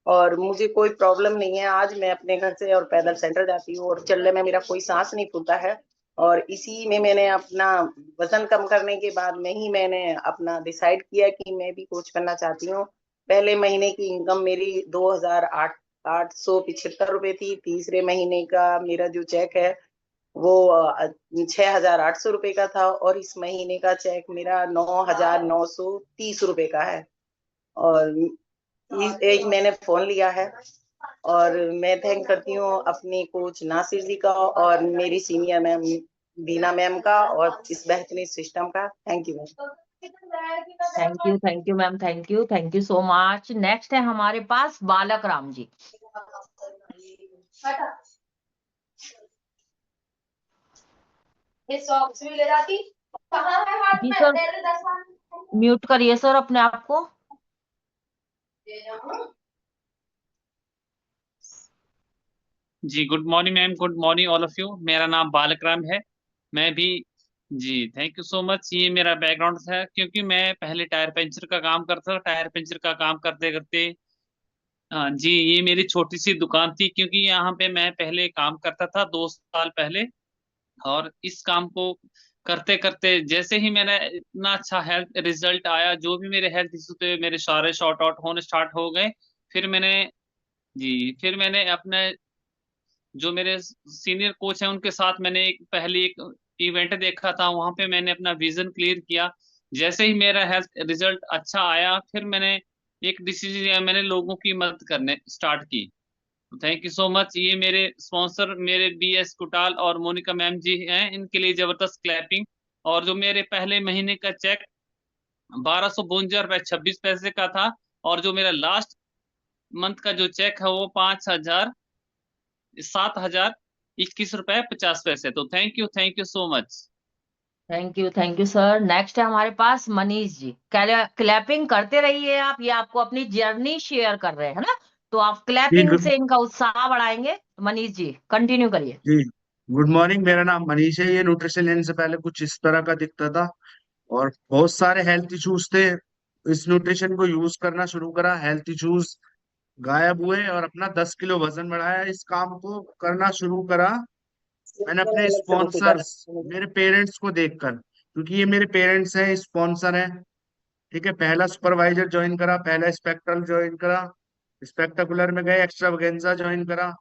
और मुझे कोई प्रॉब्लम नहीं है। आज मैं अपने घर से और पैदल सेंटर जाती हूँ, और चलने में मेरा कोई सांस नहीं फूलता है। और इसी में मैंने अपना वजन कम करने के बाद में ही मैंने अपना डिसाइड किया कि मैं भी कोच करना चाहती हूँ। पहले महीने की इनकम मेरी 2,875 रुपए थी। तीसरे महीने का मेरा जो चेक है वो 6,800 रुपए का था, और इस महीने का चेक मेरा 9,930 रुपए का है। और एक मैंने फोन लिया है। और मैं थैंक करती हूँ अपनी कोच नासिर जी का, और मेरी सीनियर मैम बीना मैम का, और इस बेहतरीन सिस्टम का। Thank you ma'am. Thank you ma'am, thank you so much. Next है हमारे पास बालक राम जी। ये सॉक्स भी ले जाती। कहाँ है हाथ जी में सर, तेरे 10 म्यूट करिए सर अपने आप को। दे जाऊँ। जी good morning ma'am, good morning all of you. मेरा नाम बालकराम है। मैं भी जी थैंक यू सो मच। ये मेरा बैकग्राउंड था, क्योंकि मैं पहले टायर पंचर का काम करता था। टायर पंचर का काम करते करते हाँ जी, ये मेरी छोटी सी दुकान थी, क्योंकि यहाँ पे मैं पहले काम करता था 2 साल पहले। और इस काम को करते करते जैसे ही मैंने इतना अच्छा हेल्थ रिजल्ट आया, जो भी मेरे हेल्थ इशू थे मेरे सारे शॉर्ट आउट होने स्टार्ट हो गए। फिर मैंने फिर मैंने अपने जो मेरे सीनियर कोच हैं उनके साथ मैंने पहले एक इवेंट देखा था, वहां पे मैंने अपना विजन क्लियर किया। जैसे ही मेरा हेल्थ रिजल्ट अच्छा आया, फिर मैंने एक डिसीजन लिया, मैंने लोगों की मदद करने स्टार्ट की। Thank you so much. ये मेरे स्पॉन्सर मेरे BS कुटाल और मोनिका मैम जी हैं, इनके लिए जबरदस्त क्लैपिंग। और जो मेरे पहले महीने का चेक 1252 रुपये 26 पैसे का था, और जो मेरा लास्ट मंथ का जो चेक है वो 7,21 रुपये 50 पैसे। तो thank you so much. Thank you sir. Next है हमारे पास मनीष जी। क्लैपिंग करते रहिए आप, ये आपको अपनी जर्नी शेयर कर रहे हैं ना, तो आप जी क्लैपिंग गुड से इनका उत्साह बढ़ाएंगे। मनीष जी कंटिन्यू करिए। जी गुड मॉर्निंग, मेरा नाम मनीष है। ये न्यूट्रिशन लेने से पहले कुछ इस तरह का दिखता था और बहुत सारे हेल्थ इश्यूज थे। इस न्यूट्रिशन को यूज करना शुरू करा, हेल्थ इश्यूज गायब हुए और अपना 10 किलो वजन बढ़ाया। इस काम को करना शुरू करा मैंने अपने अलग से मुझे स्पॉन्सर्स, मेरे पेरेंट्स को देखकर, क्योंकि ये मेरे पेरेंट्स हैं, स्पॉन्सर हैं। ठीक है, पहला सुपरवाइजर ज्वाइन करा, पहला स्पेक्ट्रल ज्वाइन करा, स्पेक्टाकुलर में गए, एक्स्ट्रावेगेंजा ज्वाइन करा।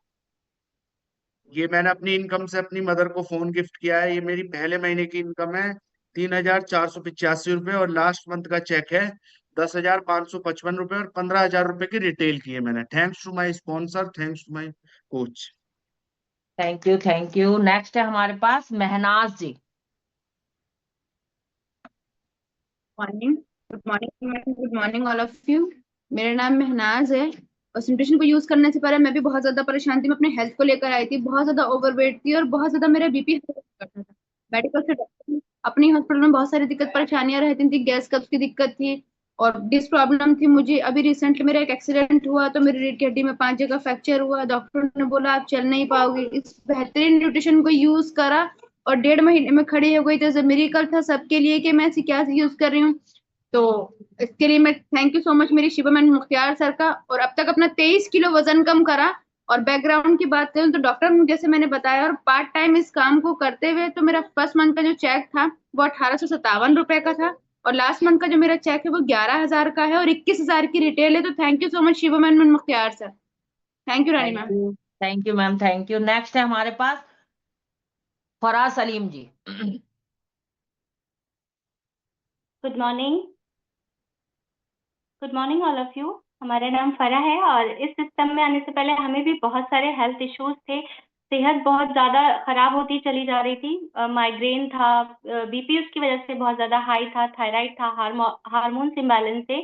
ये मैंने अपनी इनकम से अपनी मदर को फोन गिफ्ट किया है। ये मेरी पहले महीने की इनकम है 3,485 रुपये, और लास्ट मंथ का चेक है 10,555 रुपये, और 15,000 रुपये की रिटेल की है मैंने। Thanks to my sponsor, thanks to my coach. Thank you. Next है हमारे पास Mahnaz ji. Morning. Good morning, good morning all of you. मेरा नाम महनाज है और न्यूट्रिशन को यूज करने से पहले मैं भी बहुत ज्यादा परेशान थी। मैं अपने हेल्थ को लेकर आई थी, बहुत ज्यादा ओवरवेट थी और बहुत ज्यादा मेरा बीपी करता था। मेडिकल से डॉक्टर, अपनी हॉस्पिटल में बहुत सारी दिक्कत परेशानियां रहती थी। गैस कब्ज की दिक्कत थी और डिस्क प्रॉब्लम थी मुझे। अभी रिसेंटली मेरा एक एक्सीडेंट हुआ तो मेरी रीढ़ की हड्डी में 5 जगह फ्रैक्चर हुआ। डॉक्टर ने बोला आप चल नहीं पाओगे। इस बेहतरीन न्यूट्रिशन को यूज करा और 1.5 महीने में खड़ी हो गई। तो मिरेकल था सबके लिए कि मैं ऐसी क्या यूज कर रही हूँ। तो इसके लिए मैं थैंक यू सो मच मेरी शिवा मैम मुख्तियार सर का। और अब तक अपना 23 किलो वजन कम करा। और बैकग्राउंड की बात करूं तो डॉक्टर ने जैसे मैंने बताया और पार्ट टाइम इस काम को करते हुए तो मेरा फर्स्ट मंथ का जो चेक था वो 1857 रुपए का था और लास्ट मंथ का जो मेरा चेक है वो 11,000 का है और 21,000 की रिटेल है। तो thank you so much Shiva ma'am Mukhtiyar sir. Thank you Rani ma'am. Thank you ma'am, thank you. Next है हमारे पास Faraz Salim ji. Good morning, good morning all of you. हमारा नाम फरा है और इस सिस्टम में आने से पहले हमें भी बहुत सारे हेल्थ इश्यूज थे। सेहत बहुत ज्यादा खराब होती चली जा रही थी। माइग्रेन था, बीपी उसकी वजह से बहुत ज्यादा हाई था, थायराइड था, हार्मोन्स इम्बैलेंस से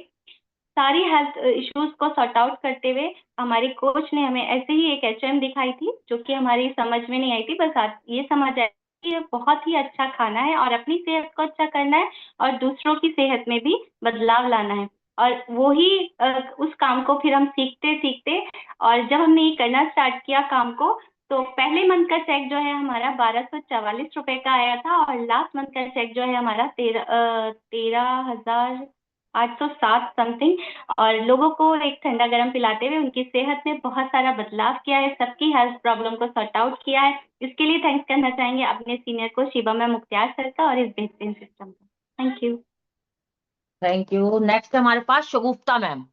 सारी हेल्थ इश्यूज को सॉर्ट आउट करते हुए हमारी कोच ने हमें ऐसे ही एक HM दिखाई थी जो कि हमारी समझ में नहीं आई थी। बस ये समझ आई कि ये बहुत ही अच्छा खाना है और अपनी सेहत को अच्छा करना है और दूसरों की सेहत में भी बदलाव लाना है। और वो ही उस काम को फिर हम सीखते सीखते और जब हमने ये करना स्टार्ट किया काम को तो पहले मंथ का चेक जो है हमारा 1244 रुपए का आया था और लास्ट मंथ का चेक जो है हमारा 13,807 समथिंग। और लोगों को एक ठंडा गर्म पिलाते हुए उनकी सेहत में बहुत सारा बदलाव किया है, सबकी हेल्थ प्रॉब्लम को सॉर्ट आउट किया है। इसके लिए थैंक्स करना चाहेंगे अपने सीनियर को शिवा मैम मुख्तियार सर का और इस बेहतरीन सिस्टम का। Thank you. Thank you. Next है हमारे पास शगुफ्ता मैम।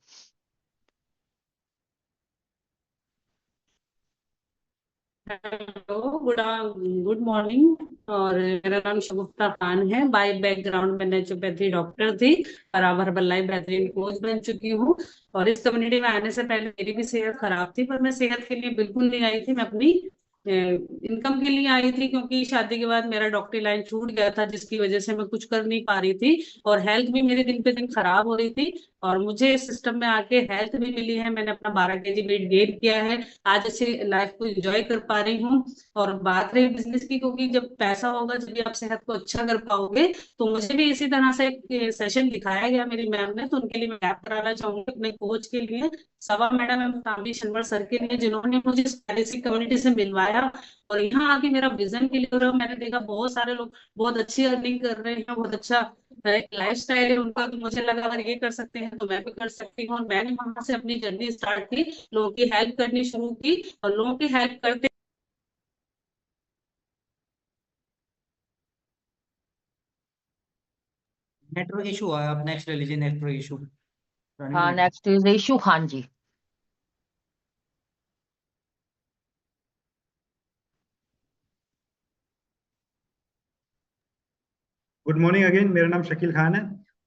Hello, good morning. और मेरा नाम शगुफ्ता खान है। बाय बैकग्राउंड में नेचुरोपैथी डॉक्टर थी, बराबर बल्लाई बेहतरीन कोच बन चुकी हूँ। और इस कम्युनिटी में आने से पहले मेरी भी सेहत खराब थी, पर मैं सेहत के लिए बिल्कुल नहीं आई थी। मैं अपनी इनकम के लिए आई थी क्योंकि शादी के बाद मेरा डॉक्टरी लाइन छूट गया था जिसकी वजह से मैं कुछ कर नहीं पा रही थी और हेल्थ भी मेरी दिन पे दिन खराब हो रही थी। और मुझे इस सिस्टम में आके हेल्थ भी मिली है। मैंने अपना 12 kg वेट गेन किया है। आज अच्छी लाइफ को एंजॉय कर पा रही हूँ। और बात रही बिजनेस की, क्योंकि जब पैसा होगा जब भी आप सेहत को अच्छा कर पाओगे। तो मुझे भी इसी तरह से एक सेशन दिखाया गया मेरी मैम ने, तो उनके लिए मैं ऐप कराना चाहूंगी अपने कोच के लिए, सवा मैडम एवं तांबी शनवर सर के लिए, जिन्होंने मुझे इस पॉलिसी कम्युनिटी से मिलवाया और यहाँ आके मेरा विजन क्लियर हुआ। मैंने देखा बहुत सारे लोग बहुत अच्छी अर्निंग कर रहे हैं, बहुत अच्छा लाइफ स्टाइल है उनका। तो मुझे लगा अगर ये कर सकते हैं तो मैं भी कर सकती हूँ। और मैंने वहां से अपनी जर्नी स्टार्ट की, लोगों की हेल्प करनी शुरू की और लोगों की हेल्प करते नेटवर्क इशू है। आप नेक्स्ट ले लीजिए, नेटवर्क इशू। हाँ, next is issue Khan ji. Good morning again. मेरा नाम शकील खान है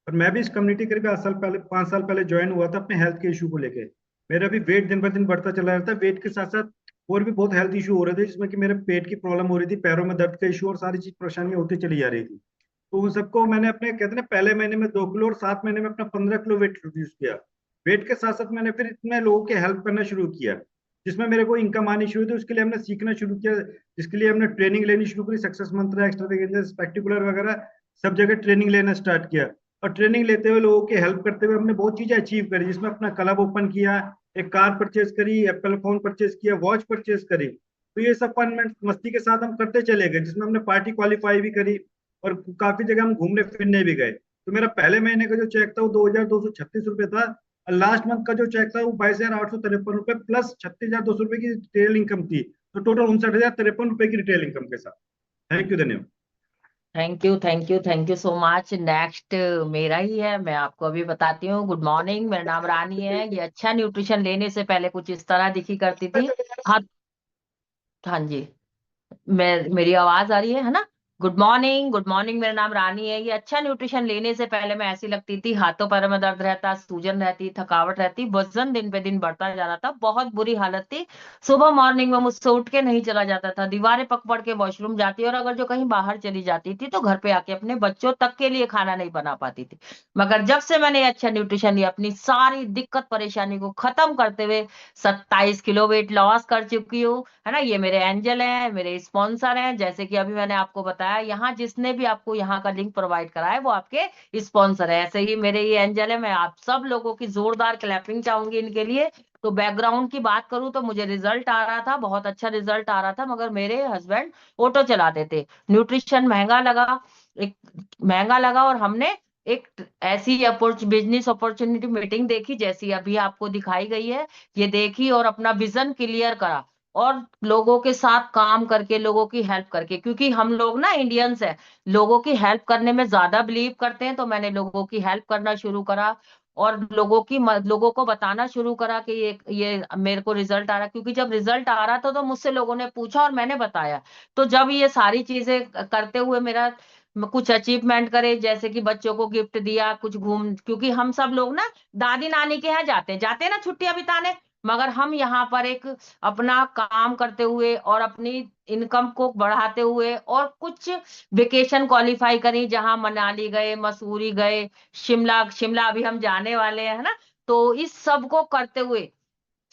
और मैं भी इस कम्युनिटी करीब 5 साल पहले ज्वाइन हुआ था अपने हेल्थ के इशू को लेके। मेरा भी वेट दिन ब दिन बढ़ता चला रहा था। वेट के साथ साथ और भी बहुत हेल्थ इशू हो रहे थे, जिसमें कि मेरे पेट की प्रॉब्लम हो रही थी, पैरों में दर्द का इशू और सारी चीज परेशानियां होती चली जा रही थी। तो उन सबको मैंने अपने कहते हैं ना, पहले महीने में 2 किलो और 7 महीने में अपना 15 किलो वेट रिड्यूस किया। वेट के साथ साथ मैंने फिर इतने लोगों के हेल्प करना शुरू किया, जिसमें मेरे को इनकम आनी शुरू हुई। तो उसके लिए हमने सीखना शुरू किया, जिसके लिए हमने ट्रेनिंग लेनी शुरू करी। सक्सेस मंत्र, एक्स्ट्रा स्पेक्टिकुलर वगैरह सब जगह ट्रेनिंग लेना स्टार्ट किया। और ट्रेनिंग लेते हुए लोगों की हेल्प करते हुए हमने बहुत चीजें अचीव करी, जिसमें अपना क्लब ओपन किया, एक कार परचेज करी, एप्पल फोन परचेज किया, वॉच परचेज करी। तो ये सब फन मस्ती के साथ हम करते चले गए, जिसमें हमने पार्टी क्वालिफाई भी करी और काफी जगह हम घूमने फिरने भी गए। तो मेरा पहले महीने का जो चेक था वो 2,236 रुपये था और लास्ट मंथ का जो चेक था वो 22,853 रुपये प्लस 36,200 रुपये की रिटेल इनकम थी। तो टोटल 59,053 रुपये की रिटेल इनकम के साथ। थैंक यू, धन्यवाद। Thank you, thank you, thank you so much. Next मेरा ही है, मैं आपको अभी बताती हूँ। गुड मॉर्निंग, मेरा नाम रानी है। ये अच्छा न्यूट्रिशन लेने से पहले कुछ इस तरह दिखी करती थी। हाँ, हाँ जी, मेरी आवाज आ रही है ना? Good morning. मेरा नाम रानी है। ये अच्छा न्यूट्रिशन लेने से पहले मैं ऐसी लगती थी, हाथों पैरों में दर्द रहता, सूजन रहती, थकावट रहती, वजन दिन पे दिन बढ़ता जा रहा था, बहुत बुरी हालत थी। सुबह मॉर्निंग में मुझसे उठ के नहीं चला जाता था, दीवारें पकड़ के वॉशरूम जाती, और अगर जो कहीं बाहर चली जाती थी तो घर पे आके अपने बच्चों तक के लिए खाना नहीं बना पाती थी। मगर जब से मैंने ये अच्छा न्यूट्रिशन लिया, अपनी सारी दिक्कत परेशानी को खत्म करते हुए 27 किलो वेट लॉस कर चुकी हूँ, है ना। ये मेरे एंजल हैं, मेरे स्पॉन्सर हैं। जैसे कि अभी मैंने आपको बताया, यहाँ जिसने भी आपको यहाँ का लिंक प्रोवाइड करा है वो आपके स्पॉन्सर है। ऐसे ही मेरे ये एंजल है। मैं आप सब लोगों की जोरदार क्लैपिंग चाहूंगी इनके लिए। तो बैकग्राउंड की बात करूं तो मुझे रिजल्ट आ रहा था, बहुत अच्छा रिजल्ट आ रहा था, मगर मेरे हस्बैंड ऑटो चलाते थे। न्यूट्रिशन एक महंगा लगा, और हमने एक ऐसी बिजनेस अपॉर्चुनिटी मीटिंग देखी, जैसी अभी आपको दिखाई गई है, ये देखी और अपना विजन क्लियर करा, और लोगों के साथ काम करके, लोगों की हेल्प करके, क्योंकि हम लोग ना इंडियंस हैं, लोगों की हेल्प करने में ज्यादा बिलीव करते हैं। तो मैंने लोगों की हेल्प करना शुरू करा, और लोगों को बताना शुरू करा कि ये मेरे को रिजल्ट आ रहा। क्योंकि जब रिजल्ट आ रहा था तो मुझसे लोगों ने पूछा और मैंने बताया। तो जब ये सारी चीजें करते हुए मेरा कुछ अचीवमेंट करे, जैसे कि बच्चों को गिफ्ट दिया, कुछ क्योंकि हम सब लोग ना दादी नानी के यहाँ जाते हैं ना छुट्टियां बिताने, मगर हम यहाँ पर एक अपना काम करते हुए और अपनी इनकम को बढ़ाते हुए और कुछ वेकेशन क्वालिफाई करी, जहां मनाली गए, मसूरी गए, शिमला शिमला अभी हम जाने वाले हैं, है ना। तो इस सब को करते हुए,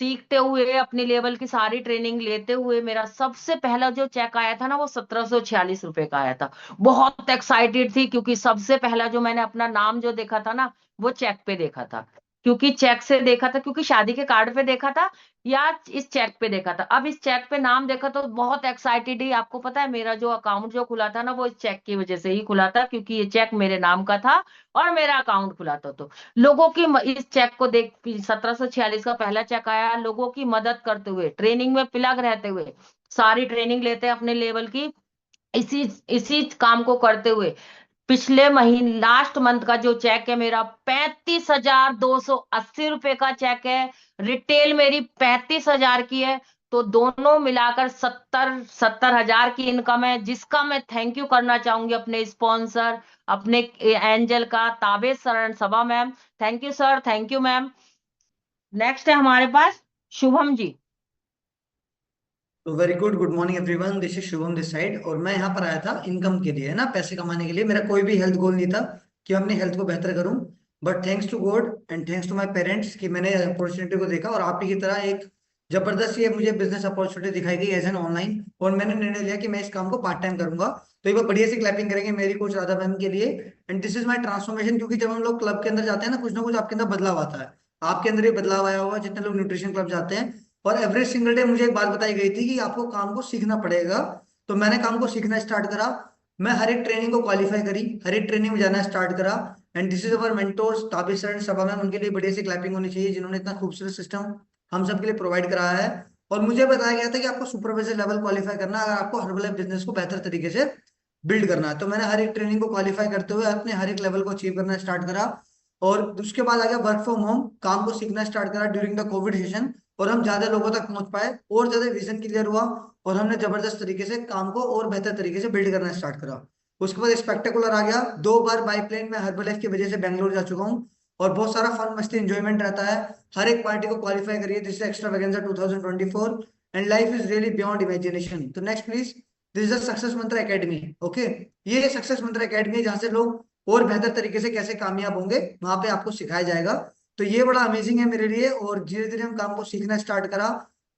सीखते हुए, अपनी लेवल की सारी ट्रेनिंग लेते हुए, मेरा सबसे पहला जो चेक आया था ना, वो 1746 रुपए का आया था। बहुत एक्साइटेड थी, क्योंकि सबसे पहला जो मैंने अपना नाम जो देखा था ना, वो चेक पे देखा था। क्योंकि चेक से देखा था, क्योंकि शादी के कार्ड पे देखा था, या इस चेक पे देखा था। अब इस चेक पे नाम देखा तो बहुत एक्साइटेड ही। आपको पता है, मेरा जो अकाउंट जो खुला था ना, वो इस चेक की वजह से ही खुला था, क्योंकि ये चेक मेरे नाम का था और मेरा अकाउंट खुला था। तो लोगों की इस चेक को देख, 1746 का पहला चेक आया, लोगों की मदद करते हुए, ट्रेनिंग में प्लग रहते हुए, सारी ट्रेनिंग लेते हैं अपने लेवल की, इसी इसी काम को करते हुए, पिछले महीने लास्ट मंथ का जो चेक है मेरा, 35,280 रुपए का चेक है। रिटेल मेरी 35,000 की है। तो दोनों मिलाकर 70,000 की इनकम है, जिसका मैं थैंक यू करना चाहूंगी अपने स्पॉन्सर, अपने एंजल का, ताबे शरण सभा ma'am. Thank you sir, thank you ma'am. Next है हमारे पास शुभम जी। तो very good morning everyone, this is Shubham this side. और मैं यहाँ पर आया था इनकम के लिए, है ना, पैसे कमाने के लिए। मेरा कोई भी हेल्थ गोल नहीं था कि मैं अपनी हेल्थ को बेहतर करूं, but thanks to God and thanks to my parents कि मैंने अपॉर्चुनिटी को देखा, और आप ही की तरह एक जबरदस्त ये मुझे बिजनेस अपॉर्चुनिटी दिखाई गई एज एन ऑनलाइन, और मैंने निर्णय लिया कि मैं इस काम को पार्ट टाइम करूंगा। तो एक बार बढ़िया सी क्लैपिंग करेंगे मेरी कोच राधा मैम के लिए। And this is my transformation, क्योंकि जब हम लोग क्लब के अंदर जाते हैं ना कुछ आपके अंदर बदलाव आता है। आपके अंदर ये बदलाव आया हुआ जितने लोग न्यूट्रिशन क्लब जाते हैं। और एवरी सिंगल डे मुझे एक बात बताई गई थी कि आपको काम को सीखना पड़ेगा। तो मैंने काम को सीखना स्टार्ट करा। मैं हर एक ट्रेनिंग को क्वालिफाई करी, हर एक ट्रेनिंग में जाना स्टार्ट करा। And this is our mentors Tabish sir and सभा मैम, उनके लिए बढ़िया सी क्लैपिंग होनी चाहिए, जिन्होंने इतना खूबसूरत सिस्टम हम सब के लिए प्रोवाइड कराया है। और मुझे बताया गया था कि आपको सुपरवाइजर लेवल क्वालिफाई करना है अगर आपको हर्बल बिजनेस को बेहतर तरीके से बिल्ड करना है। तो मैंने हर एक ट्रेनिंग को क्वालिफाई करते हुए अपने हर एक लेवल को अचीव करना स्टार्ट करा। और उसके बाद आ गया वर्क फ्रॉम होम, काम को सीखना स्टार्ट करा ड्यूरिंग द कोविड सेशन, और हम ज्यादा लोगों तक पहुंच पाए, और ज्यादा विजन क्लियर हुआ, और हमने जबरदस्त तरीके से काम को और बेहतर तरीके से बिल्ड करना स्टार्ट करा। उसके बाद स्पेक्टेकुलर आ गया। 2 बार बाई प्लेन में हर्बल लाइफ की वजह से बैंगलोर जा चुका हूँ, और बहुत सारा फन मस्ती एंजॉयमेंट रहता है। हर एक पार्टी को क्वालिफाई करिए, this extravaganza 2024 and life is really beyond imagination. तो next please, this is success Mantra academy. Okay, ये सक्सेस मंत्र एकेडमी है जहाँ से लोग और बेहतर तरीके से कैसे कामयाब होंगे वहां पे आपको सिखाया जाएगा। तो ये बड़ा अमेजिंग है मेरे लिए, और धीरे धीरे हम काम को सीखना स्टार्ट करा।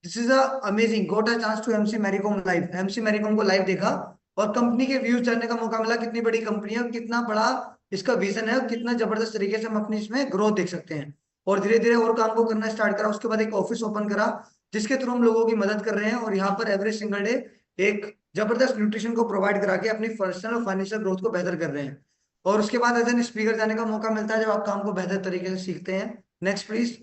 This is amazing, got a chance to MC Mary Kom live, MC Mary Kom को लाइव देखा, और कंपनी के व्यूज जानने का मौका मिला, कितनी बड़ी कंपनी है और कितना बड़ा इसका विजन है, और कितना जबरदस्त तरीके से हम अपनी इसमें ग्रोथ देख सकते हैं। और धीरे धीरे और काम को करना स्टार्ट करा। उसके बाद एक ऑफिस ओपन करा जिसके थ्रू हम लोगों की मदद कर रहे हैं, और यहाँ पर एवरी सिंगल डे एक जबरदस्त न्यूट्रिशन को प्रोवाइड करा के अपनी पर्सनल और फाइनेंशियल ग्रोथ को बेहतर कर रहे हैं। और उसके बाद एज एन स्पीकर जाने का मौका मिलता है जब आप काम को बेहतर तरीके से सीखते हैं। नेक्स्ट प्लीज,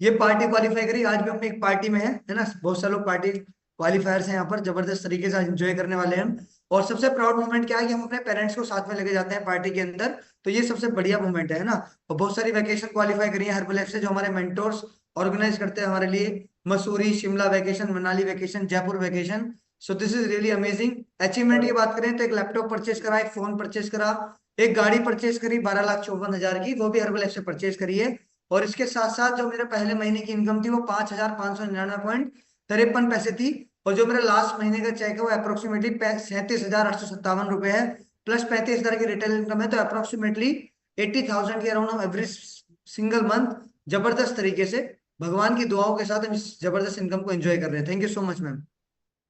ये पार्टी क्वालिफाई करी, आज भी हम एक पार्टी में है ना, बहुत सारे लोग पार्टी क्वालिफायर्स हैं यहाँ पर, जबरदस्त तरीके से एंजॉय करने वाले हैं हम। और सबसे प्राउड मोमेंट क्या है कि हम अपने पेरेंट्स को साथ में लेके जाते हैं पार्टी के अंदर, तो ये सबसे बढ़िया मोमेंट है ना। और बहुत सारी वैकेशन क्वालिफाई करी है हर्बल लाइफ से, जो हमारे मेंटोर्स ऑर्गेनाइज करते हैं हमारे लिए। Mussoorie, Shimla vacation, Manali vacation, Jaipur vacation, so this is really amazing achievement की बात करें तो एक लैपटॉप परचेज करा, एक फोन परचेज करा, एक गाड़ी परचेज करी 12,54,000 की, वो भी हर्बल से परचेज करी है। और इसके साथ साथ जो मेरे पहले महीने की इनकम थी वो 5,599.53 थी, और जो मेरा लास्ट महीने का चेक है वो अप्रोक्सीमेटली 37,857 रुपए है, प्लस 35,000 की रिटेल इनकम है, तो अप्रोक्सीमेटली 80,000 के अराउंड एवरी सिंगल मंथ जबरदस्त तरीके से भगवान की दुआओं के साथ हम इस जबरदस्त इनकम को एंजॉय कर रहे हैं। Thank you so much ma'am.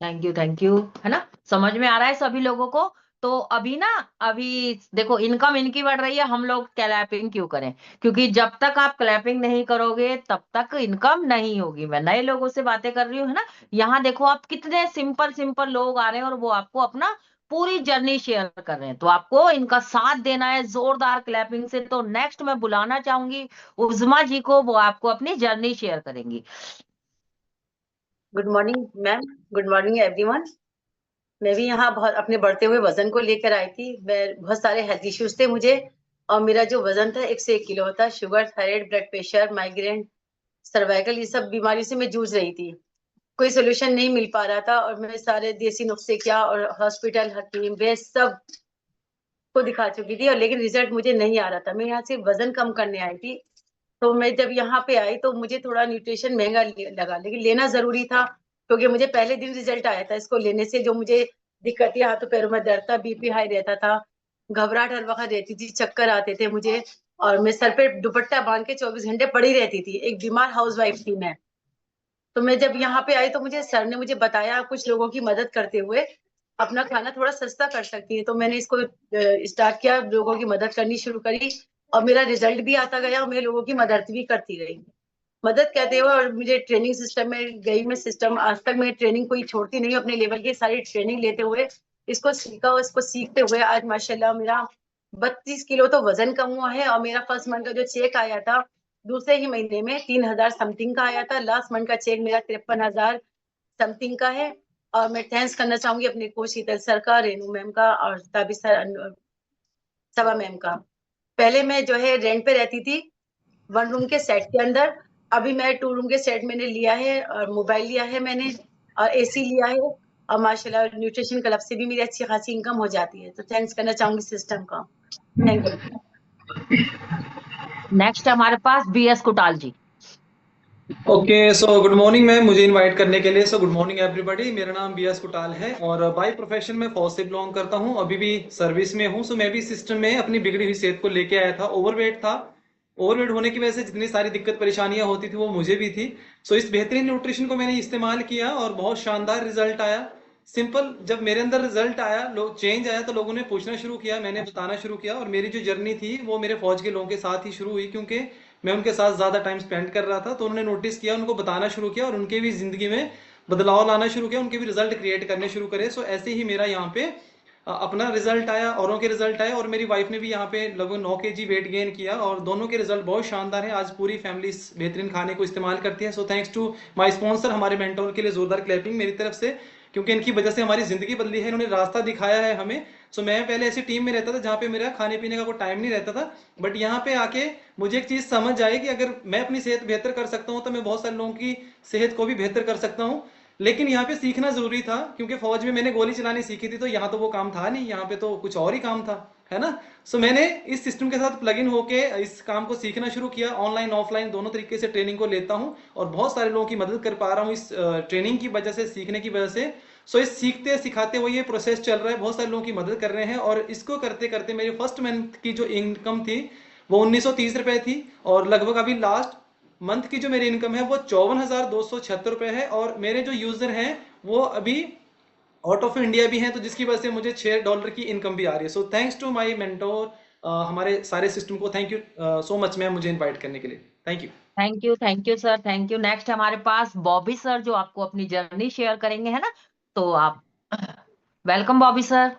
Thank you, है ना, समझ में आ रहा है सभी लोगों को। तो अभी देखो इनकम इनकी बढ़ रही है, हम लोग क्लैपिंग क्यों करें? क्योंकि जब तक आप क्लैपिंग नहीं करोगे तब तक इनकम नहीं होगी। मैं नए लोगों से बातें कर रही हूँ, है ना। यहाँ देखो आप कितने सिंपल लोग आ रहे हैं और वो आपको अपना पूरी जर्नी शेयर कर रहे हैं, तो आपको इनका साथ देना है जोरदार क्लैपिंग से। तो नेक्स्ट मैं बुलाना चाहूंगी उज़मा जी को, वो आपको अपनी जर्नी शेयर करेंगी। Good morning ma'am, good morning everyone. मैं भी यहाँ बहुत अपने बढ़ते हुए वजन को लेकर आई थी। मैं बहुत सारे हेल्थ इश्यूज थे मुझे, और मेरा जो वजन था 101 किलो होता। Sugar, thyroid, blood pressure, migraine, cervical, ये सब बीमारी से मैं जूझ रही थी। कोई सोल्यूशन नहीं मिल पा रहा था, और मैं सारे देसी नुस्खे क्या और हॉस्पिटल, हकीम, वैद्य सब को दिखा चुकी थी, और लेकिन रिजल्ट मुझे नहीं आ रहा था। मैं यहाँ से वजन कम करने आई थी। तो मैं जब यहाँ पे आई तो मुझे थोड़ा न्यूट्रिशन महंगा लगा, लेकिन लेना जरूरी था, क्योंकि मुझे पहले दिन रिजल्ट आया था। इसको लेने से जो मुझे दिक्कत थी, हाथों पैरों में दर्द था, बीपी हाई रहता था, घबराहट हर वक्त रहती थी, चक्कर आते थे मुझे, और मैं सर पे दुपट्टा बांध के 24 घंटे पड़ी रहती थी। एक बीमार हाउसवाइफ थी मैं। तो मैं जब यहाँ पे आई तो मुझे सर ने मुझे बताया, कुछ लोगों की मदद करते हुए अपना खाना थोड़ा सस्ता कर सकती है। तो मैंने इसको स्टार्ट किया, लोगों की मदद करनी शुरू करी, और मेरा रिजल्ट भी आता गया, और मैं लोगों की मदद भी करती गई। मदद करते हुए और मुझे ट्रेनिंग सिस्टम में गई मैं सिस्टम, आज तक मैं ट्रेनिंग कोई छोड़ती नहीं, अपने लेवल की सारी ट्रेनिंग लेते हुए इसको सीखा, और इसको सीखते हुए आज माशाल्लाह मेरा 32 किलो तो वजन कम हुआ है। और मेरा फर्स्ट मंथ का जो चेक आया था दूसरे ही महीने में 3,000 समथिंग का आया था। लास्ट मंथ का चेक मेरा 53,000 समथिंग का है। और मैं थैंक्स करना चाहूंगी अपने कोच शीतल सर का, रेनू मैम का, और ताबिश सर, सबा मैम का। पहले मैं जो है रेंट पे रहती थी 1 रूम के सेट के अंदर, अभी मैं 2 रूम के सेट मैंने लिया है, और मोबाइल लिया है मैंने, और एसी लिया है, और माशाल्लाह न्यूट्रिशन क्लब से भी मेरी अच्छी खासी इनकम हो जाती है। तो थैंक्स करना चाहूंगी सिस्टम का। Thank you. नेक्स्ट हमारे पास BS Kutal ji. Okay, so good morning ma'am, मुझे इनवाइट करने के लिए। So good morning everybody. मेरा नाम BS कुटाल है, और बाय प्रोफेशन में फौज से बिलोंग करता हूं, अभी भी सर्विस में हूं। सो मैं भी सिस्टम में अपनी बिगड़ी हुई सेहत को लेके आया था। ओवरवेट था, ओवरवेट होने की वजह से जितनी सारी दिक्कत परेशानियां होती थी वो मुझे भी थी। सो इस बेहतरीन न्यूट्रिशन को मैंने इस्तेमाल किया और बहुत शानदार रिजल्ट आया। सिंपल, जब मेरे अंदर रिजल्ट आया, लोग चेंज आया, तो लोगों ने पूछना शुरू किया, मैंने बताना शुरू किया। और मेरी जो जर्नी थी वो मेरे फौज के लोगों के साथ ही शुरू हुई, क्योंकि मैं उनके साथ ज्यादा टाइम स्पेंड कर रहा था। तो उन्होंने नोटिस किया, उनको बताना शुरू किया, और उनके भी जिंदगी में बदलाव लाना शुरू किया, उनके भी रिजल्ट क्रिएट करने शुरू करे। सो ऐसे ही मेरा यहाँ पे अपना रिजल्ट आया, औरों के रिजल्ट आए, और मेरी वाइफ ने भी यहाँ पे लगभग 9 kg वेट गेन किया, और दोनों के रिजल्ट बहुत शानदार है। आज पूरी फैमिली इस बेहतरीन खाने को इस्तेमाल करती है। So thanks to my sponsor, हमारे मेंटोर के लिए जोरदार क्लैपिंग मेरी तरफ से, क्योंकि इनकी वजह से हमारी जिंदगी बदली है, इन्होंने रास्ता दिखाया है हमें। सो मैं पहले ऐसी टीम में रहता था जहाँ पे मेरा खाने पीने का कोई टाइम नहीं रहता था, बट यहाँ पे आके मुझे एक चीज समझ आई कि अगर मैं अपनी सेहत बेहतर कर सकता हूँ तो मैं बहुत सारे लोगों की सेहत को भी बेहतर कर सकता हूँ। लेकिन यहाँ पे सीखना जरूरी था, क्योंकि फौज में मैंने गोली चलानी सीखी थी, तो यहाँ तो वो काम था नहीं, यहाँ पे तो कुछ और ही काम था, है ना। सो मैंने इस सिस्टम के साथ प्लग इन होके इस काम को सीखना शुरू किया। ऑनलाइन ऑफलाइन दोनों तरीके से ट्रेनिंग को लेता हूँ, और बहुत सारे लोगों की मदद कर पा रहा हूँ इस ट्रेनिंग की वजह से, सीखने की वजह से। सो इस सीखते सिखाते हुए ये प्रोसेस चल रहा है, बहुत सारे लोगों की मदद कर रहे हैं, और इसको करते करते मेरी फर्स्ट मंथ की जो इनकम थी वो 1930 रुपए थी, और लगभग अभी लास्ट मंथ की जो मेरी इनकम है वो 54,276 रुपए है। और मेरे जो यूजर हैं वो अभी आउट ऑफ इंडिया भी हैं, तो जिसकी वजह से मुझे $6 की इनकम भी आ रही है। So thanks to my mentor, हमारे सारे सिस्टम को thank you so much ma'am, मुझे इनवाइट करने के लिए। Thank you. Thank you sir, thank you. Next हमारे पास बॉबी सर, जो आपको अपनी जर्नी शेयर करेंगे, है ना। तो आप welcome Bobby sir. Thank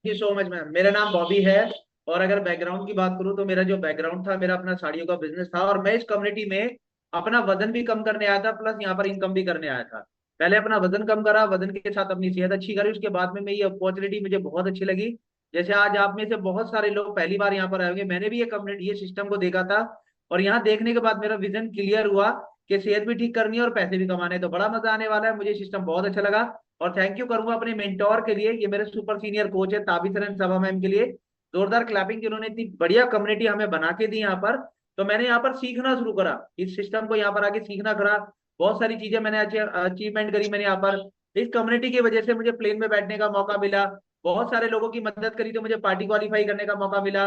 you so much ma'am. मेरा नाम बॉबी है, और अगर बैकग्राउंड की बात करूं तो मेरा जो बैकग्राउंड था, मेरा अपना साड़ियों का बिजनेस था, और मैं इस कम्युनिटी में अपना वजन भी कम करने आया था, प्लस यहाँ पर इनकम भी करने आया था। पहले अपना वजन कम करा, वजन के साथ अपनी सेहत अच्छी करी, उसके बाद में ये अपॉर्चुनिटी मुझे बहुत अच्छी लगी। जैसे आज आप में से बहुत सारे लोग पहली बार यहाँ पर आए होंगे, मैंने भी ये कम्युनिटी, ये सिस्टम को देखा था, और यहाँ देखने के बाद मेरा विजन क्लियर हुआ कि सेहत भी ठीक करनी है और पैसे भी कमाने, तो बड़ा मजा आने वाला है। मुझे सिस्टम बहुत अच्छा लगा। और थैंक यू करूंगा अपने मेंटोर के लिए, ये मेरे सुपर सीनियर कोच है ताबिसरन सभा मैम के लिए। जोरदार क्लैपिंग, जिन्होंने इतनी बढ़िया कम्युनिटी हमें बना के दी यहाँ पर। तो मैंने यहाँ पर सीखना शुरू करा, इस सिस्टम को यहाँ पर आके सीखना करा। बहुत सारी चीजें मैंने अचीवमेंट करी मैंने यहाँ पर। इस कम्युनिटी की वजह से मुझे प्लेन में बैठने का मौका मिला, बहुत सारे लोगों की मदद करी तो मुझे पार्टी क्वालिफाई करने का मौका मिला,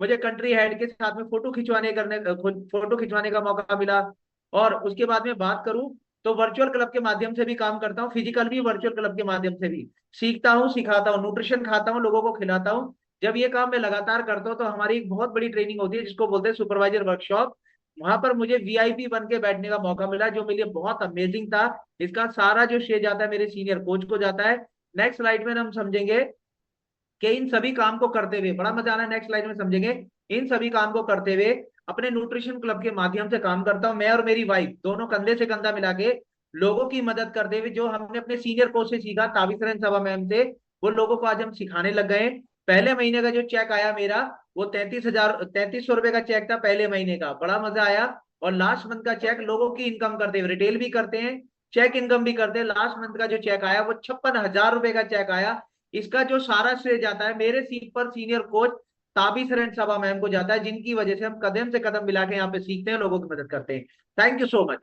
मुझे कंट्री हेड के साथ में फोटो खिंचवाने का मौका मिला। और उसके बाद में बात करूं तो वर्चुअल क्लब के माध्यम से भी काम करता हूँ, फिजिकल भी, वर्चुअल क्लब के माध्यम से भी सीखता हूँ, सिखाता हूँ, न्यूट्रिशन खाता हूँ, लोगों को खिलाता हूँ। जब ये काम मैं लगातार करता हूँ तो हमारी एक बहुत बड़ी ट्रेनिंग होती है जिसको बोलते हैं सुपरवाइजर वर्कशॉप। वहां पर मुझे वीआईपी बन के बैठने का मौका मिला, जो मेरे लिए बहुत अमेजिंग था। इसका सारा जो श्रेय जाता है मेरे सीनियर कोच को जाता है। नेक्स्ट स्लाइड में हम समझेंगे कि इन सभी काम को करते हुए, बड़ा मजा आना है, नेक्स्ट स्लाइड में समझेंगे। इन सभी काम को करते हुए अपने न्यूट्रिशन क्लब के माध्यम से काम करता हूं। मैं और मेरी वाइफ दोनों कंधे से कंधा मिला के लोगों की मदद करते हुए, जो हमने अपने सीनियर कोच से सीखा ताबिसरन सभा मैम से, वो लोगों को आज हम सिखाने लग गए। पहले महीने का जो चेक आया मेरा, वो 3300 रुपए का चेक था पहले महीने का, बड़ा मजा आया। और लास्ट मंथ का चेक लोगों की इनकम करते हुए, रिटेल भी करते हैं, चेक इनकम भी करते हैं। लास्ट मंथ का जो चेक आया वो 56,000 रुपए का चेक आया। इसका जो सारा श्रेय जाता है मेरे सीट पर सीनियर कोच ताबिसरन सभा मैम को जाता है, जिनकी वजह से हम कदम से कदम मिला के यहाँ पे सीखते हैं, लोगों की मदद करते हैं। Thank you so much.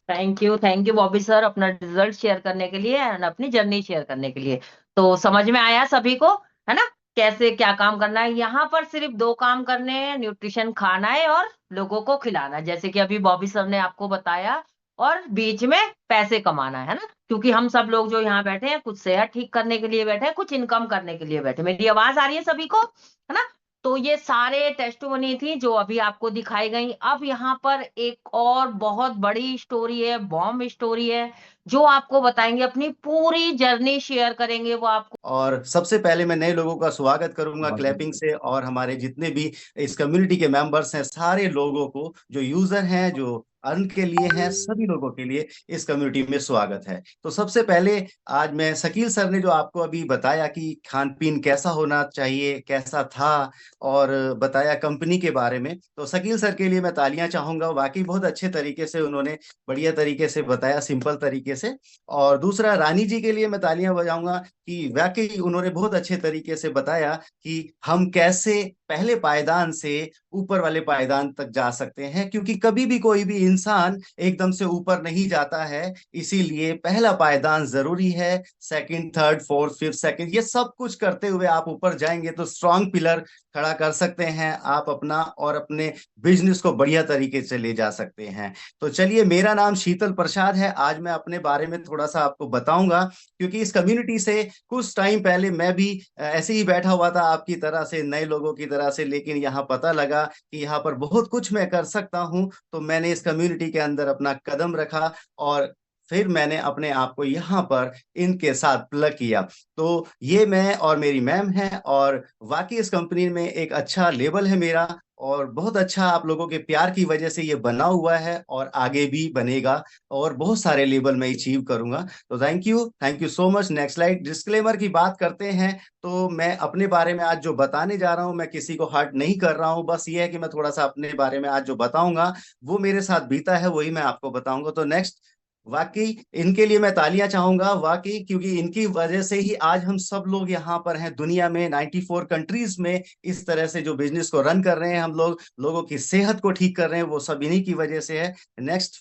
Thank you Bobby sir, अपना रिजल्ट शेयर करने के लिए एंड अपनी जर्नी शेयर करने के लिए। तो समझ में आया सभी को, है ना, कैसे क्या काम करना है। यहाँ पर सिर्फ 2 काम करने हैं, न्यूट्रिशन खाना है और लोगों को खिलाना है, जैसे कि अभी बॉबी सर ने आपको बताया, और बीच में पैसे कमाना है ना, क्योंकि हम सब लोग जो यहाँ बैठे हैं कुछ सेहत ठीक करने के लिए बैठे हैं, कुछ इनकम करने के लिए बैठे। मेरी आवाज आ रही है सभी को, है ना। तो ये सारे टेस्टिमोनी थी जो अभी आपको दिखाई गई। अब यहाँ पर एक और बहुत बड़ी स्टोरी है, बॉम्ब स्टोरी है, जो आपको बताएंगे, अपनी पूरी जर्नी शेयर करेंगे वो आपको। और सबसे पहले मैं नए लोगों का स्वागत करूंगा क्लैपिंग से, और हमारे जितने भी इस कम्युनिटी के मेंबर्स हैं, सारे लोगों को, जो यूजर हैं, जो अर्न के लिए हैं, सभी लोगों के लिए इस कम्युनिटी में स्वागत है। तो सबसे पहले आज मैं, शकील सर ने जो आपको अभी बताया कि खान पीन कैसा होना चाहिए, कैसा था, और बताया कंपनी के बारे में, तो शकील सर के लिए मैं तालियां चाहूंगा। वाकई बहुत अच्छे तरीके से उन्होंने, बढ़िया तरीके से बताया, सिंपल तरीके से। और दूसरा, रानी जी के लिए मैं तालियां बजाऊंगा कि वाकई उन्होंने बहुत अच्छे तरीके से बताया कि हम कैसे पहले पायदान से ऊपर वाले पायदान तक जा सकते हैं, क्योंकि कभी भी कोई भी इंसान एकदम से ऊपर नहीं जाता है, इसीलिए पहला पायदान जरूरी है। Second, third, fourth, fifth, second, ये सब कुछ करते हुए आप ऊपर जाएंगे तो स्ट्रांग पिलर खड़ा कर सकते हैं आप अपना, और अपने बिजनेस को बढ़िया तरीके से ले जा सकते हैं। तो चलिए, मेरा नाम शीतल प्रसाद है। आज मैं अपने बारे में थोड़ा सा आपको बताऊंगा, क्योंकि इस कम्युनिटी से कुछ टाइम पहले मैं भी ऐसे ही बैठा हुआ था, आपकी तरह से, नए लोगों की तरह से, लेकिन यहाँ पता लगा कि यहाँ पर बहुत कुछ मैं कर सकता हूँ। तो मैंने इस कम्युनिटी के अंदर अपना कदम रखा, और फिर मैंने अपने आप को यहाँ पर इनके साथ प्लग किया। तो ये मैं और मेरी मैम है, और वाकई इस कंपनी में एक अच्छा लेवल है मेरा, और बहुत अच्छा आप लोगों के प्यार की वजह से ये बना हुआ है, और आगे भी बनेगा, और बहुत सारे लेवल में अचीव करूंगा। तो thank you so much. Next slide. Disclaimer की बात करते हैं, तो मैं अपने बारे में आज जो बताने जा रहा हूं, मैं किसी को हर्ट नहीं कर रहा हूं, बस ये है कि मैं थोड़ा सा अपने बारे में आज जो बताऊंगा वो मेरे साथ बीता है, वही मैं आपको बताऊंगा। तो नेक्स्ट। वाकई इनके लिए मैं तालियां चाहूंगा, वाकई, क्योंकि इनकी वजह से ही आज हम सब लोग यहाँ पर हैं, दुनिया में 94 कंट्रीज में इस तरह से जो बिजनेस को रन कर रहे हैं हम लोग, लोगों की सेहत को ठीक कर रहे हैं, वो सब इन्हीं की वजह से है। नेक्स्ट।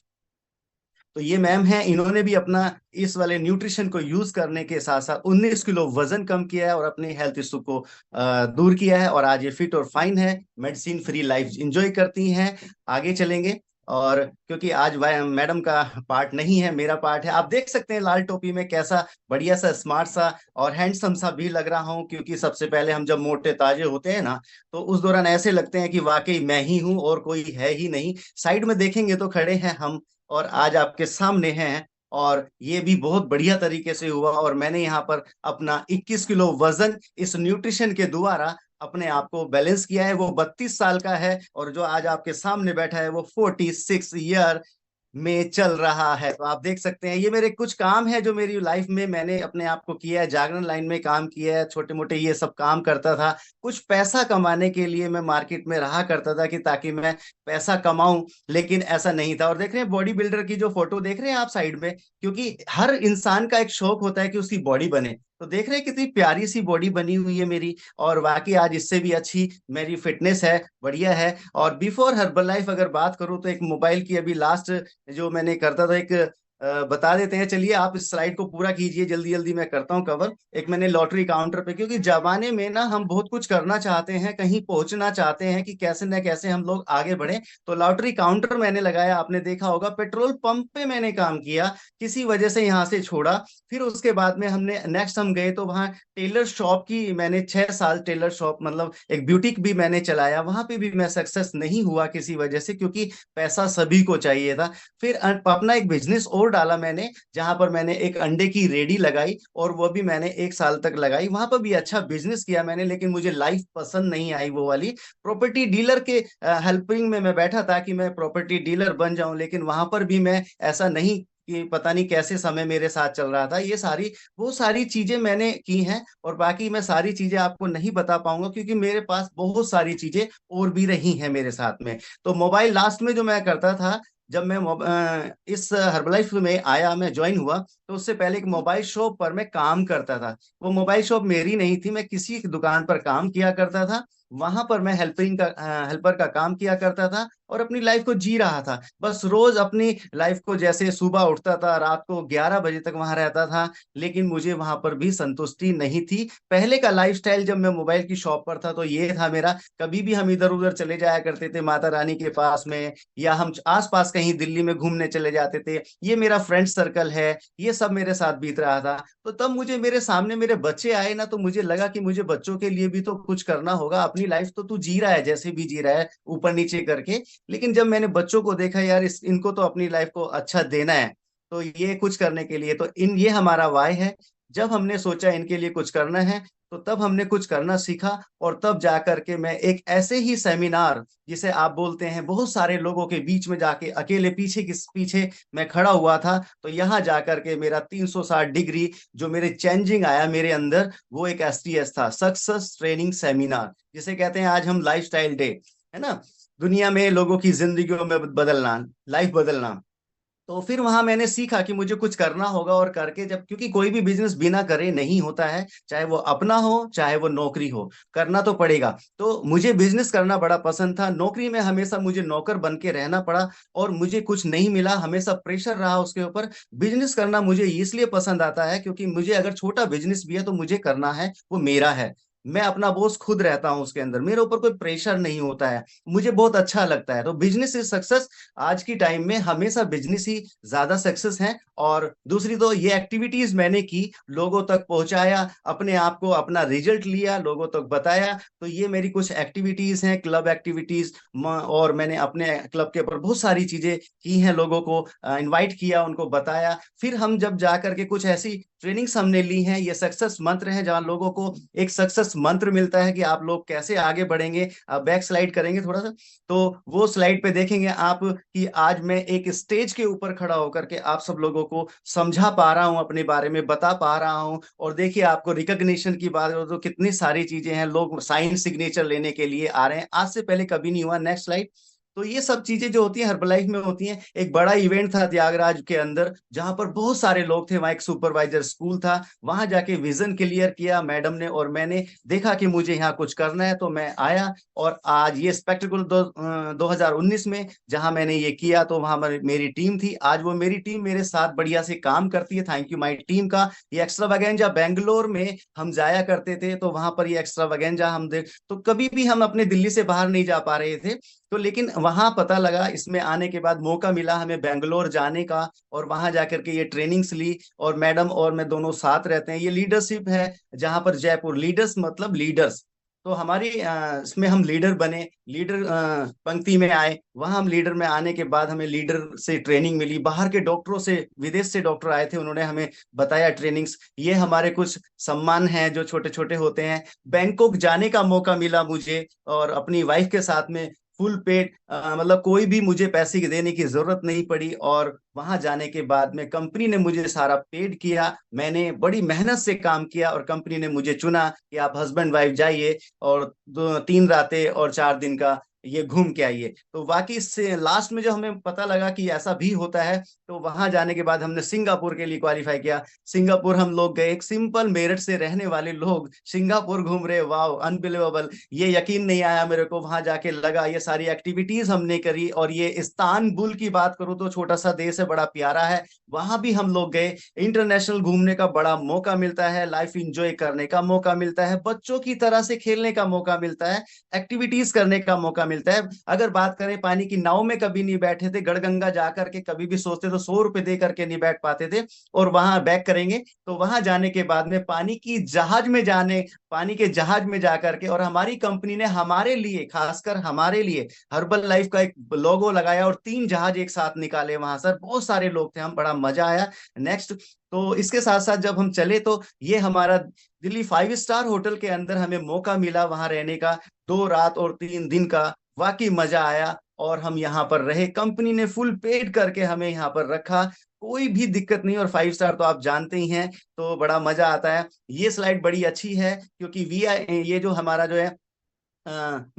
तो ये मैम है, इन्होंने भी अपना इस वाले न्यूट्रिशन को यूज करने के साथ साथ 19 किलो वजन कम किया है, और अपनी हेल्थ इशू को दूर किया है, और आज ये फिट और फाइन है, मेडिसिन फ्री लाइफ एंजॉय करती हैं। आगे चलेंगे, और क्योंकि आज मैडम का पार्ट नहीं है, मेरा पार्ट है। आप देख सकते हैं लाल टोपी में कैसा बढ़िया सा, स्मार्ट सा और हैंडसम सा भी लग रहा हूँ, क्योंकि सबसे पहले हम जब मोटे ताजे होते हैं ना, तो उस दौरान ऐसे लगते हैं कि वाकई मैं ही हूँ और कोई है ही नहीं। साइड में देखेंगे तो खड़े हैं हम, और आज आपके सामने हैं, और ये भी बहुत बढ़िया तरीके से हुआ। और मैंने यहाँ पर अपना 21 किलो वजन इस न्यूट्रिशन के द्वारा अपने आप को बैलेंस किया है। वो 32 साल का है, और जो आज आपके सामने बैठा है वो 46 ईयर में चल रहा है। तो आप देख सकते हैं ये मेरे कुछ काम है जो मेरी लाइफ में मैंने अपने आप को किया है। जागरण लाइन में काम किया है, छोटे मोटे ये सब काम करता था। कुछ पैसा कमाने के लिए मैं मार्केट में रहा करता था कि ताकि मैं पैसा कमाऊं, लेकिन ऐसा नहीं था। और देख रहे हैं बॉडी बिल्डर की जो फोटो देख रहे हैं आप साइड में, क्योंकि हर इंसान का एक शौक होता है कि उसकी बॉडी बने। तो देख रहे हैं कितनी प्यारी सी बॉडी बनी हुई है मेरी, और बाकी आज इससे भी अच्छी मेरी फिटनेस है, बढ़िया है। और बिफोर हर्बल लाइफ अगर बात करूं तो एक मोबाइल की अभी लास्ट जो मैंने करता था, एक बता देते हैं। चलिए आप इस स्लाइड को पूरा कीजिए, जल्दी जल्दी मैं करता हूं कवर। एक मैंने लॉटरी काउंटर पे, क्योंकि जमाने में ना हम बहुत कुछ करना चाहते हैं, कहीं पहुंचना चाहते हैं कि कैसे न कैसे हम लोग आगे बढ़े। तो लॉटरी काउंटर मैंने लगाया, आपने देखा होगा। पेट्रोल पंप पे मैंने काम किया, किसी वजह से यहाँ से छोड़ा। फिर उसके बाद में हमने नेक्स्ट हम गए तो वहाँ टेलर शॉप की मैंने 6 साल टेलर शॉप मतलब एक ब्यूटिक भी मैंने चलाया। वहां पे भी मैं सक्सेस नहीं हुआ किसी वजह से, क्योंकि पैसा सभी को चाहिए था। फिर अपना एक बिजनेस और डाला मैंने, जहां पर मैंने एक अंडे की रेडी लगाई, और वो भी मैंने 1 साल तक लगाई। वहां पर भी अच्छा बिजनेस किया मैंने, लेकिन मुझे लाइफ पसंद नहीं आई वो वाली। प्रॉपर्टी डीलर के हेल्पिंग में मैं बैठा था कि मैं प्रॉपर्टी डीलर बन जाऊं, लेकिन वहां पर भी मैं ऐसा नहीं कि पता नहीं कैसे समय मेरे साथ चल रहा था। ये सारी वो सारी चीजें मैंने की हैं, और बाकी मैं सारी चीजें आपको नहीं बता पाऊंगा, क्योंकि मेरे पास बहुत सारी चीजें और भी रही हैं मेरे साथ में। तो मोबाइल लास्ट में जो मैं करता था, जब मैं इस हर्बलाइफ में आया, मैं ज्वाइन हुआ, तो उससे पहले एक मोबाइल शॉप पर मैं काम करता था। वो मोबाइल शॉप मेरी नहीं थी, मैं किसी की दुकान पर काम किया करता था। वहां पर मैं हेल्पर का काम किया करता था, और अपनी लाइफ को जी रहा था। बस रोज अपनी लाइफ को, जैसे सुबह उठता था, रात को 11 बजे तक वहां रहता था, लेकिन मुझे वहां पर भी संतुष्टि नहीं थी। पहले का लाइफस्टाइल जब मैं मोबाइल की शॉप पर था तो ये था मेरा, कभी भी हम इधर उधर चले जाया करते थे माता रानी के पास में, या हम आसपास कहीं दिल्ली में घूमने चले जाते थे। ये मेरा फ्रेंड सर्कल है, ये सब मेरे साथ बीत रहा था। तो तब मुझे मेरे सामने मेरे बच्चे आए ना, तो मुझे लगा कि मुझे बच्चों के लिए भी तो कुछ करना होगा। अपनी लाइफ तो तू जी रहा है जैसे भी जी रहा है, ऊपर नीचे करके, लेकिन जब मैंने बच्चों को देखा, यार इनको तो अपनी लाइफ को अच्छा देना है, तो ये कुछ करने के लिए तो ये हमारा वाय है। जब हमने सोचा इनके लिए कुछ करना है, तो तब हमने कुछ करना सीखा। और तब जाकर के मैं एक ऐसे ही सेमिनार, जिसे आप बोलते हैं बहुत सारे लोगों के बीच में जाके अकेले पीछे मैं खड़ा हुआ था, तो यहाँ जाकर के मेरा 360 डिग्री जो मेरे चेंजिंग आया मेरे अंदर, वो एक STS था, सक्सेस ट्रेनिंग सेमिनार, जिसे कहते हैं आज हम लाइफस्टाइल डे, है ना। दुनिया में लोगों की जिंदगियों में बदलना, लाइफ बदलना। तो फिर वहां मैंने सीखा कि मुझे कुछ करना होगा, और करके जब, क्योंकि कोई भी बिजनेस बिना करे नहीं होता है, चाहे वो अपना हो चाहे वो नौकरी हो, करना तो पड़ेगा। तो मुझे बिजनेस करना बड़ा पसंद था। नौकरी में हमेशा मुझे नौकर बन के रहना पड़ा, और मुझे कुछ नहीं मिला, हमेशा प्रेशर रहा उसके ऊपर। बिजनेस करना मुझे इसलिए पसंद आता है क्योंकि मुझे अगर छोटा बिजनेस भी है तो मुझे करना है, वो मेरा है, मैं अपना बॉस खुद रहता हूं उसके अंदर, मेरे ऊपर कोई प्रेशर नहीं होता है, मुझे बहुत अच्छा लगता है। तो बिजनेस इज सक्सेस। आज की टाइम में हमेशा बिजनेस ही ज्यादा सक्सेस है। और दूसरी तो ये एक्टिविटीज मैंने की, लोगों तक पहुंचाया, अपने आप को, अपना रिजल्ट लिया, लोगों तक बताया। तो ये मेरी कुछ एक्टिविटीज हैं, क्लब एक्टिविटीज, और मैंने अपने क्लब के ऊपर बहुत सारी चीजें की हैं, लोगों को इनवाइट किया, उनको बताया। फिर हम जब जाकर के कुछ ऐसी ट्रेनिंग्स हमने ली हैं, ये सक्सेस मंत्र हैं, जहां लोगों को एक सक्सेस मंत्र मिलता है कि आप लोग कैसे आगे बढ़ेंगे। आप बैक स्लाइड करेंगे थोड़ा सा, तो वो स्लाइड पे देखेंगे आप कि आज मैं एक स्टेज के ऊपर खड़ा होकर के आप सब लोगों को समझा पा रहा हूं, अपने बारे में बता पा रहा हूं। और देखिए, आपको रिकॉग्निशन की बात हो तो कितनी सारी चीजें हैं, लोग साइन सिग्नेचर लेने के लिए आ रहे हैं, आज से पहले कभी नहीं हुआ। Next slide. तो ये सब चीजें जो होती हैं हर्बलाइफ में होती हैं। एक बड़ा इवेंट था त्यागराज के अंदर, जहां पर बहुत सारे लोग थे, वहां एक सुपरवाइजर स्कूल था, वहां जाके विजन क्लियर किया मैडम ने, और मैंने देखा कि मुझे यहाँ कुछ करना है, तो मैं आया। और आज ये स्पेक्टिकल 2019 में जहां मैंने ये किया, तो वहां मेरी टीम थी। आज वो मेरी टीम मेरे साथ बढ़िया से काम करती है, थैंक यू माई टीम का। ये एक्स्ट्रावागेंजा बेंगलोर में हम जाया करते थे, तो वहां पर ये एक्स्ट्रावागेंजा हम देख, तो कभी भी हम अपने दिल्ली से बाहर नहीं जा पा रहे थे, तो लेकिन वहां पता लगा, इसमें आने के बाद मौका मिला हमें बेंगलोर जाने का, और वहां जाकर के ये ट्रेनिंग्स ली, और मैडम और मैं दोनों साथ रहते हैं। ये लीडरशिप है, जहां पर जयपुर लीडर्स मतलब लीडर्स, तो हमारी इसमें हम लीडर बने, लीडर पंक्ति में आए। वहां हम लीडर में आने के बाद हमें लीडर से ट्रेनिंग मिली, बाहर के डॉक्टरों से, विदेश से डॉक्टर आए थे, उन्होंने हमें बताया ट्रेनिंग्स। ये हमारे कुछ सम्मान हैं जो छोटे छोटे होते हैं। बैंकॉक जाने का मौका मिला मुझे, और अपनी वाइफ के साथ में फुल पेड, मतलब कोई भी मुझे पैसे की देने की जरूरत नहीं पड़ी। और वहां जाने के बाद में कंपनी ने मुझे सारा पेड किया, मैंने बड़ी मेहनत से काम किया और कंपनी ने मुझे चुना कि आप हस्बैंड वाइफ जाइए और 3 रातें और 4 दिन का ये घूम के आइए। तो वाकई से लास्ट में जो हमें पता लगा कि ऐसा भी होता है, तो वहां जाने के बाद हमने सिंगापुर के लिए क्वालिफाई किया। सिंगापुर हम लोग गए, एक सिंपल मेरठ से रहने वाले लोग सिंगापुर घूम रहे, वाह अनबिलीवेबल। ये यकीन नहीं आया मेरे को, वहां जाके लगा ये सारी एक्टिविटीज हमने करी। और ये इस्तांबुल की बात करूं तो छोटा सा देश है, बड़ा प्यारा है, वहां भी हम लोग गए। इंटरनेशनल घूमने का बड़ा मौका मिलता है, लाइफ इंजॉय करने का मौका मिलता है, बच्चों की तरह से खेलने का मौका मिलता है, एक्टिविटीज करने का मौका मिलता है। अगर बात करें पानी की नाव में कभी नहीं बैठे थे, गड़गंगा जाकर के कभी भी सोचते तो 100 रुपए दे करके नहीं बैठ पाते थे, और वहां बैक करेंगे तो वहां जाने के बाद में पानी के जहाज में जाकर के, और हमारी कंपनी ने हमारे लिए, खासकर हमारे लिए हर्बल लाइफ का एक लोगो लगाया और 3 जहाज एक साथ निकाले वहां। सर बहुत सारे लोग थे, हम बड़ा मजा आया। नेक्स्ट, तो इसके साथ साथ जब हम चले तो ये हमारा दिल्ली 5 स्टार होटल के अंदर हमें मौका मिला वहां रहने का, 2 रात और 3 दिन का। वाकई मजा आया और हम यहाँ पर रहे, कंपनी ने फुल पेड करके हमें यहाँ पर रखा, कोई भी दिक्कत नहीं। और 5 स्टार तो आप जानते ही हैं, तो बड़ा मजा आता है। ये स्लाइड बड़ी अच्छी है क्योंकि ये जो हमारा जो है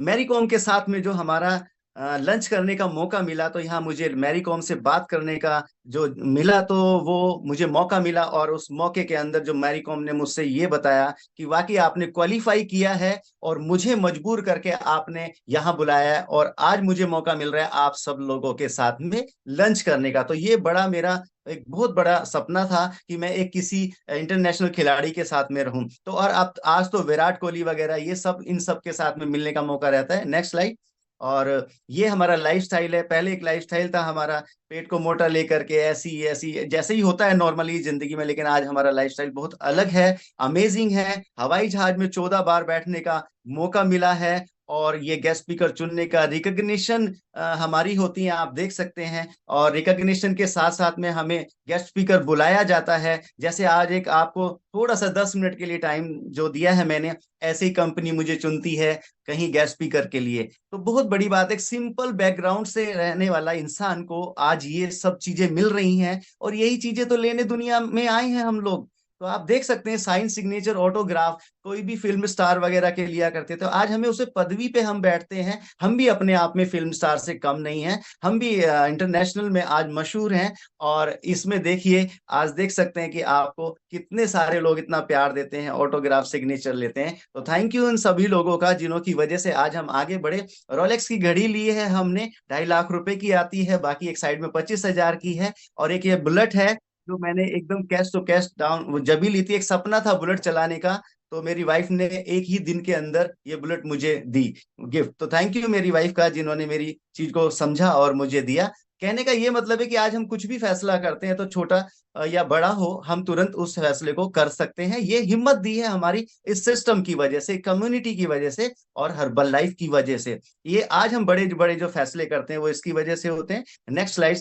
मैरी कॉम के साथ में जो हमारा लंच करने का मौका मिला, तो यहाँ मुझे मैरी कॉम से बात करने का जो मिला, तो वो मुझे मौका मिला। और उस मौके के अंदर जो मैरी कॉम ने मुझसे ये बताया कि वाकई आपने क्वालिफाई किया है और मुझे मजबूर करके आपने यहाँ बुलाया है, और आज मुझे मौका मिल रहा है आप सब लोगों के साथ में लंच करने का। तो ये बड़ा मेरा एक बहुत बड़ा सपना था कि मैं एक किसी इंटरनेशनल खिलाड़ी के साथ में रहूं। तो और अब आज तो विराट कोहली वगैरह ये सब, इन सब के साथ में मिलने का मौका रहता है। Next slide. और ये हमारा लाइफस्टाइल है। पहले एक लाइफस्टाइल था हमारा, पेट को मोटा लेकर के ऐसी ऐसी जैसे ही होता है नॉर्मली जिंदगी में, लेकिन आज हमारा लाइफस्टाइल बहुत अलग है, अमेजिंग है। हवाई जहाज में 14 बार बैठने का मौका मिला है, और ये गेस्ट स्पीकर चुनने का रिकग्निशन हमारी होती है, आप देख सकते हैं। और रिकग्निशन के साथ साथ में हमें गेस्ट स्पीकर बुलाया जाता है। जैसे आज एक आपको थोड़ा सा 10 मिनट के लिए टाइम जो दिया है मैंने, ऐसे ही कंपनी मुझे चुनती है कहीं गेस्ट स्पीकर के लिए। तो बहुत बड़ी बात है, सिंपल बैकग्राउंड से रहने वाला इंसान को आज ये सब चीजें मिल रही हैं, और यही चीजें तो लेने दुनिया में आए हैं हम लोग। तो आप देख सकते हैं साइन सिग्नेचर ऑटोग्राफ कोई भी फिल्म स्टार वगैरह के लिया करते थे, तो आज हमें उसे पदवी पे हम बैठते हैं। हम भी अपने आप में फिल्म स्टार से कम नहीं हैं, हम भी इंटरनेशनल में आज मशहूर हैं। और इसमें देखिए, आज देख सकते हैं कि आपको कितने सारे लोग इतना प्यार देते हैं, ऑटोग्राफ सिग्नेचर लेते हैं। तो थैंक यू उन सभी लोगों का जिन्हों की वजह से आज हम आगे बढ़े। रोलेक्स की घड़ी ली है हमने, 2.5 लाख रुपए की आती है, बाकी एक साइड में 25,000 की है। और एक ये बुलेट है जो मैंने एकदम कैश टू कैश डाउन जब भी ली थी, एक सपना था बुलेट चलाने का, तो मेरी वाइफ ने एक ही दिन के अंदर ये बुलेट मुझे दी गिफ्ट। तो थैंक यू मेरी वाइफ का, जिन्होंने मेरी चीज को समझा और मुझे दिया। कहने का ये मतलब है कि आज हम कुछ भी फैसला करते हैं, तो छोटा या बड़ा हो, हम तुरंत उस फैसले को कर सकते हैं। ये हिम्मत दी है हमारी इस सिस्टम की वजह से, कम्युनिटी की वजह से और हर्बल लाइफ की वजह से। ये आज हम बड़े बड़े जो फैसले करते हैं वो इसकी वजह से होते हैं। Next slide.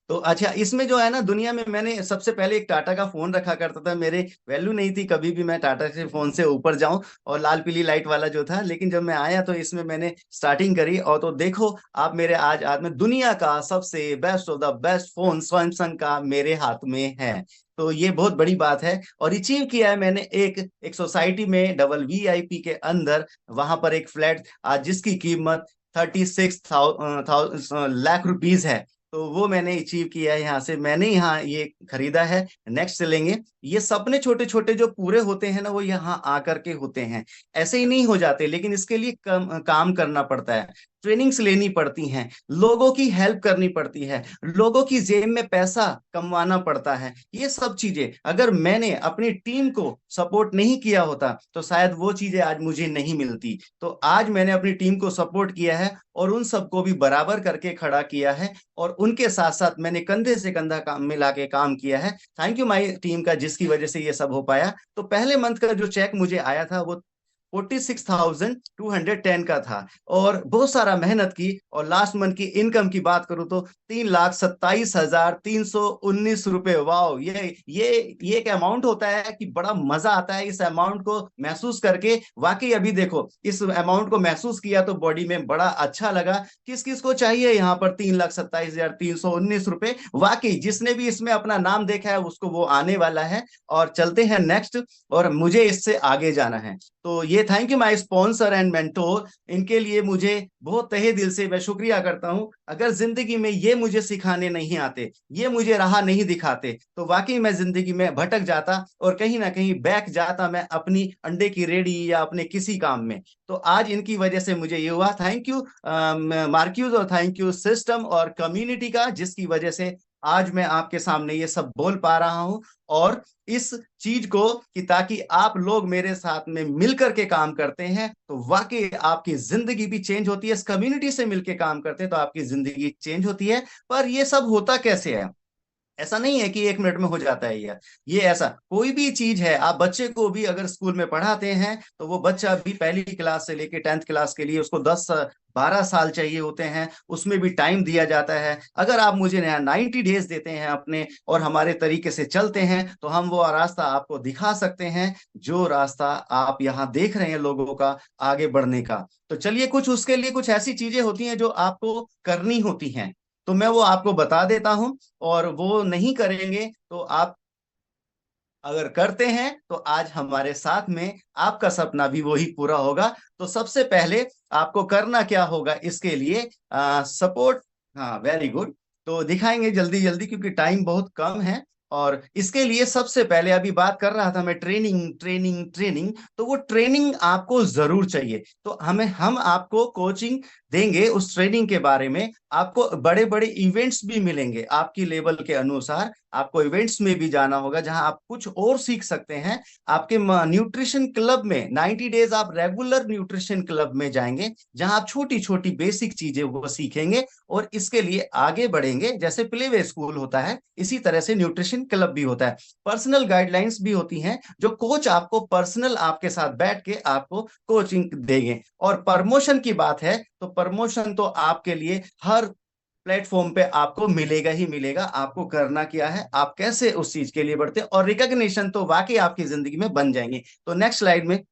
तो अच्छा, इसमें जो है ना, दुनिया में मैंने सबसे पहले एक टाटा का फोन रखा करता था, मेरे वैल्यू नहीं थी कभी भी मैं टाटा के फोन से ऊपर जाऊं, और लाल पीली लाइट वाला जो था। लेकिन जब मैं आया तो इसमें मैंने स्टार्टिंग करी, और तो देखो आप मेरे आज में दुनिया का सबसे best of the best phone Samsung का मेरे हाथ में है। तो ये बहुत बड़ी बात है। और अचीव किया है मैंने एक सोसाइटी में डबल VIP के अंदर, वहां पर एक फ्लैट आज जिसकी कीमत 36 लाख रुपीज है, तो वो मैंने अचीव किया है। यहाँ से मैंने यहाँ ये खरीदा है। नेक्स्ट चलेंगे। ये सपने छोटे छोटे जो पूरे होते हैं ना, वो यहाँ आकर के होते हैं, ऐसे ही नहीं हो जाते, लेकिन इसके लिए काम करना पड़ता है, ट्रेनिंग्स लेनी पड़ती हैं, लोगों की हेल्प करनी पड़ती है, लोगों की जेब में पैसा कमवाना पड़ता है। ये सब चीजें अगर मैंने अपनी टीम को सपोर्ट नहीं किया होता तो शायद वो चीजें आज मुझे नहीं मिलती। तो आज मैंने अपनी टीम को सपोर्ट किया है और उन सबको भी बराबर करके खड़ा किया है, और उनके साथ साथ मैंने कंधे से कंधा मिला के काम किया है। थैंक यू माई टीम का, जिसकी वजह से ये सब हो पाया। तो पहले मंथ का जो चेक मुझे आया था वो 46,210 का था और बहुत सारा मेहनत की और लास्ट मंथ की इनकम की बात करूं तो 3,27,319 रुपए। वाओ, ये एक अमाउंट होता है कि बड़ा मजा आता है इस अमाउंट को महसूस करके। वाकई अभी देखो इस अमाउंट को महसूस किया तो बॉडी में बड़ा अच्छा लगा। किस किस को चाहिए यहाँ पर 3,27,319 रुपए? वाकई जिसने भी इसमें अपना नाम देखा है उसको वो आने वाला है। और चलते हैं नेक्स्ट, और मुझे इससे आगे जाना है। तो ये thank you my sponsor and mentor, इनके लिए मुझे बहुत तहे दिल से मैं शुक्रिया करता हूं। अगर जिंदगी में ये मुझे सिखाने नहीं आते, ये मुझे राह नहीं दिखाते, तो वाकई मैं जिंदगी में भटक जाता और कहीं ना कहीं बैक जाता मैं अपनी अंडे की रेडी या अपने किसी काम में। तो आज इनकी वजह से मुझे ये हुआ। थैंक यू मार्क्यूज और थैंक यू सिस्टम और कम्युनिटी का, जिसकी वजह से आज मैं आपके सामने ये सब बोल पा रहा हूं। और इस चीज को कि ताकि आप लोग मेरे साथ में मिलकर के काम करते हैं तो वाकई आपकी जिंदगी भी चेंज होती है। इस कम्युनिटी से मिलकर काम करते हैं तो आपकी जिंदगी चेंज होती है। पर ये सब होता कैसे है? ऐसा नहीं है कि 1 मिनट में हो जाता है ये ऐसा कोई भी चीज है। आप बच्चे को भी अगर स्कूल में पढ़ाते हैं तो वो बच्चा भी पहली क्लास से लेके 10th क्लास के लिए उसको 10-12 साल चाहिए होते हैं, उसमें भी टाइम दिया जाता है। अगर आप मुझे 90 डेज देते हैं अपने और हमारे तरीके से चलते हैं तो हम वो रास्ता आपको दिखा सकते हैं, जो रास्ता आप यहाँ देख रहे हैं लोगों का आगे बढ़ने का। तो चलिए उसके लिए कुछ ऐसी चीजें होती हैं जो आपको करनी होती हैं, तो मैं वो आपको बता देता हूं। और वो नहीं करेंगे तो आप अगर करते हैं तो आज हमारे साथ में आपका सपना भी वही पूरा होगा। तो सबसे पहले आपको करना क्या होगा इसके लिए? सपोर्ट। हाँ, वेरी गुड। तो दिखाएंगे जल्दी जल्दी क्योंकि टाइम बहुत कम है। और इसके लिए सबसे पहले अभी बात कर रहा था मैं ट्रेनिंग, तो वो ट्रेनिंग आपको जरूर चाहिए। तो हम आपको कोचिंग देंगे उस ट्रेनिंग के बारे में। आपको बड़े बड़े इवेंट्स भी मिलेंगे आपकी लेवल के अनुसार। आपको इवेंट्स में भी जाना होगा जहां आप कुछ और सीख सकते हैं। आपके न्यूट्रिशन क्लब में 90 डेज आप रेगुलर न्यूट्रिशन क्लब में जाएंगे जहां आप छोटी छोटी बेसिक चीजें वो सीखेंगे और इसके लिए आगे बढ़ेंगे। जैसे प्ले वे स्कूल होता है इसी तरह से न्यूट्रिशन क्लब भी होता है। पर्सनल गाइडलाइंस भी होती हैं जो कोच आपको पर्सनल आपके साथ बैठ के आपको कोचिंग देंगे। और प्रमोशन की बात है तो प्रमोशन तो आपके लिए हर प्लेटफॉर्म पे आपको मिलेगा ही मिलेगा। आपको करना क्या है, आप कैसे उस चीज के लिए बढ़ते हैं, और रिकॉग्निशन तो वाकई आपकी जिंदगी में बन जाएंगे। तो नेक्स्ट स्लाइड में,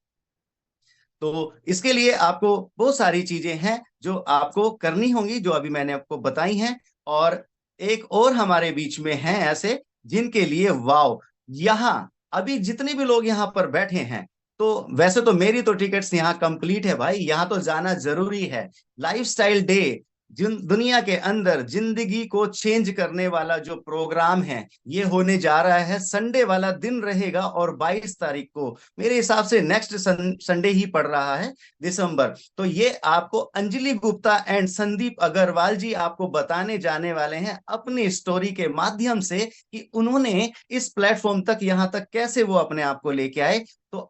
तो इसके लिए आपको बहुत सारी चीजें हैं जो आपको करनी होंगी जो अभी मैंने आपको बताई हैं। और एक और हमारे बीच में हैं ऐसे जिनके लिए वाओ, यहाँ अभी जितने भी लोग यहाँ पर बैठे हैं, तो वैसे तो मेरी तो टिकट्स यहाँ कंप्लीट है भाई, यहाँ तो जाना जरूरी है। लाइफस्टाइल डे दुनिया के अंदर जिंदगी को चेंज करने वाला जो प्रोग्राम है ये होने जा रहा है। संडे वाला दिन रहेगा और 22 तारीख को मेरे हिसाब से नेक्स्ट संडे ही पड़ रहा है, दिसंबर। तो ये आपको अंजलि गुप्ता एंड संदीप अग्रवाल जी आपको बताने जाने वाले हैं अपनी स्टोरी के माध्यम से कि उन्होंने इस प्लेटफॉर्म तक यहाँ तक कैसे वो अपने आप को लेके आए। तो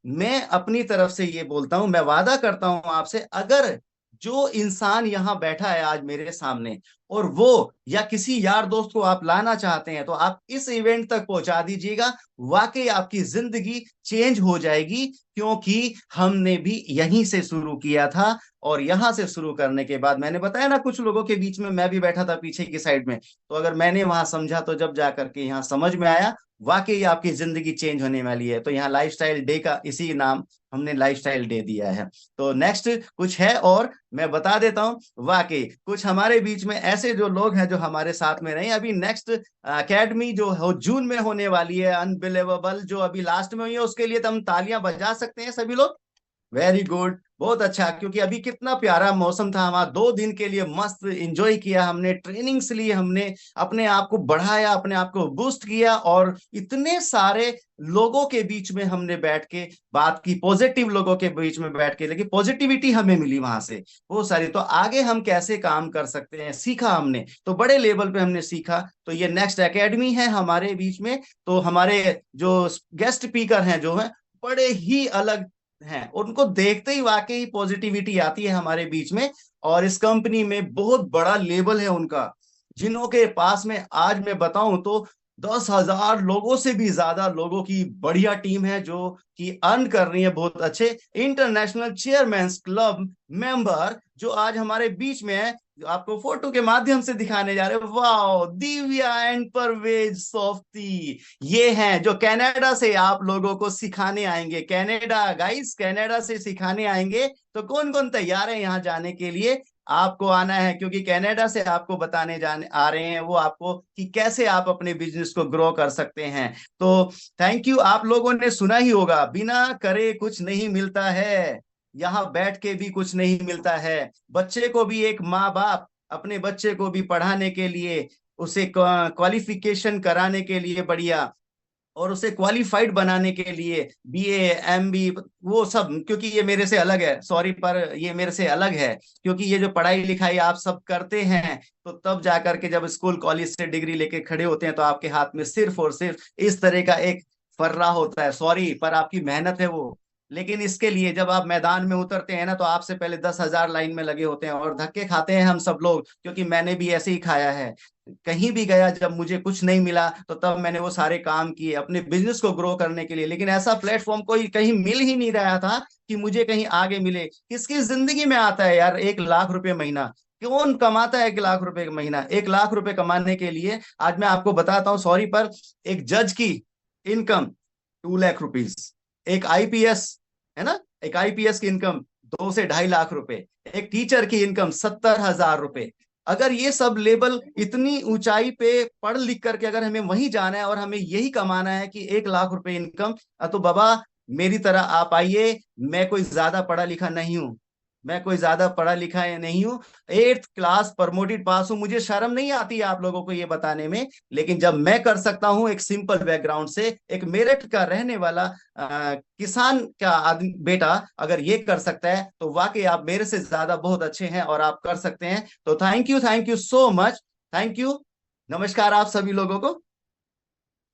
मैं अपनी तरफ से ये बोलता हूं, मैं वादा करता हूं आपसे, अगर जो इंसान यहाँ बैठा है आज मेरे सामने और वो या किसी यार दोस्त को आप लाना चाहते हैं तो आप इस इवेंट तक पहुंचा दीजिएगा। वाकई आपकी जिंदगी चेंज हो जाएगी, क्योंकि हमने भी यहीं से शुरू किया था। और यहां से शुरू करने के बाद मैंने बताया ना, कुछ लोगों के बीच में मैं भी बैठा था पीछे की साइड में, तो अगर मैंने वहां समझा तो जब जाकर के यहाँ समझ में आया वाकई आपकी जिंदगी चेंज होने वाली है। तो यहाँ लाइफस्टाइल डे का इसी नाम हमने लाइफस्टाइल डे दिया है। तो नेक्स्ट कुछ है और मैं बता देता हूं, वाकई कुछ हमारे बीच में ऐसे जो लोग हैं जो हमारे साथ में रहे। अभी नेक्स्ट एकेडमी जो हो जून में होने वाली है, अनबिलीवेबल, जो अभी लास्ट में हुई है, उसके लिए तो हम तालियां बजा सकते हैं सभी लोग। वेरी गुड, बहुत अच्छा, क्योंकि अभी कितना प्यारा मौसम था। हमारा 2 दिन के लिए मस्त एंजॉय किया हमने, ट्रेनिंग्स ली हमने, अपने आप को बढ़ाया, अपने आप को बूस्ट किया और इतने सारे लोगों के बीच में हमने बैठ के बात की, पॉजिटिव लोगों के बीच में बैठ के, लेकिन पॉजिटिविटी हमें मिली वहां से बहुत सारी। तो आगे हम कैसे काम कर सकते हैं सीखा हमने, तो बड़े लेवल पे हमने सीखा। तो ये नेक्स्ट एकेडमी है हमारे बीच में। तो हमारे जो गेस्ट स्पीकर हैं जो है बड़े ही अलग हैं, उनको देखते ही वाकई पॉजिटिविटी आती है हमारे बीच में। और इस कंपनी में बहुत बड़ा लेवल है उनका, जिन्हों के पास में आज मैं बताऊं तो 10,000 लोगों से भी ज्यादा लोगों की बढ़िया टीम है जो कि अर्न कर रही है बहुत अच्छे इंटरनेशनल चेयरमैन्स क्लब मेंबर जो आज हमारे बीच में है, जो आपको फोटो के माध्यम से दिखाने जा रहे हैं। वाओ, दिव्या एंड परवेज सोफ्ती, ये हैं जो कनाडा से आप लोगों को सिखाने आएंगे। कनाडा गाइस, कनाडा से सिखाने आएंगे। तो कौन कौन तैयार है यहाँ जाने के लिए? आपको आना है, क्योंकि कनाडा से आपको बताने जाने आ रहे हैं वो आपको कि कैसे आप अपने बिजनेस को ग्रो कर सकते हैं। तो थैंक यू। आप लोगों ने सुना ही होगा, बिना करे कुछ नहीं मिलता है, यहाँ बैठ के भी कुछ नहीं मिलता है। बच्चे को भी एक माँ बाप अपने बच्चे को भी पढ़ाने के लिए, उसे क्वालिफिकेशन कराने के लिए बढ़िया, और उसे क्वालिफाइड बनाने के लिए बीए एमबी वो सब, क्योंकि ये मेरे से अलग है, सॉरी पर ये मेरे से अलग है, क्योंकि ये जो पढ़ाई लिखाई आप सब करते हैं तो तब जाकर के जब स्कूल कॉलेज से डिग्री लेके खड़े होते हैं तो आपके हाथ में सिर्फ और सिर्फ इस तरह का एक फर्रा होता है। सॉरी पर आपकी मेहनत है वो, लेकिन इसके लिए जब आप मैदान में उतरते हैं ना तो आपसे पहले 10,000 लाइन में लगे होते हैं और धक्के खाते हैं हम सब लोग, क्योंकि मैंने भी ऐसे ही खाया है। कहीं भी गया जब मुझे कुछ नहीं मिला तो तब मैंने वो सारे काम किए अपने बिजनेस को ग्रो करने के लिए, लेकिन ऐसा प्लेटफॉर्म कोई कहीं मिल ही नहीं रहा था कि मुझे कहीं आगे मिले। किसकी जिंदगी में आता है यार 1 लाख रुपए महीना? कौन कमाता है 1 लाख रुपए महीना? 1 लाख रुपए कमाने के लिए आज मैं आपको बताता हूँ, सॉरी पर एक जज की इनकम 2 लाख रुपीज, एक आईपीएस है ना, एक आईपीएस की इनकम 2 से 2.5 लाख रुपए, एक टीचर की इनकम 70,000 रुपए। अगर ये सब लेवल इतनी ऊंचाई पे पढ़ लिख करके अगर हमें वहीं जाना है और हमें यही कमाना है कि 1 लाख रुपए इनकम, तो बाबा मेरी तरह आप आइए। मैं कोई ज्यादा पढ़ा लिखा नहीं हूं, मैं कोई ज्यादा पढ़ा लिखा नहीं हूँ, 8th क्लास प्रमोटेड पास हूं। मुझे शर्म नहीं आती है आप लोगों को ये बताने में, लेकिन जब मैं कर सकता हूं एक सिंपल बैकग्राउंड से, एक मेरठ का रहने वाला किसान का आदमी बेटा अगर ये कर सकता है तो वाकई आप मेरे से ज्यादा बहुत अच्छे हैं और आप कर सकते हैं। तो thank you so much, thank you. नमस्कार आप सभी लोगों को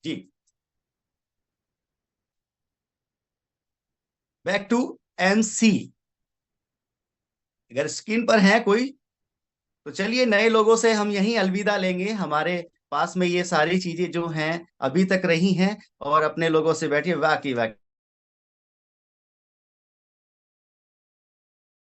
जी। Back to MC. अगर स्क्रीन पर है कोई तो चलिए नए लोगों से हम यहीं अलविदा लेंगे। हमारे पास में ये सारी चीजें जो हैं अभी तक रही हैं, और अपने लोगों से बैठिए। वाकई वाकई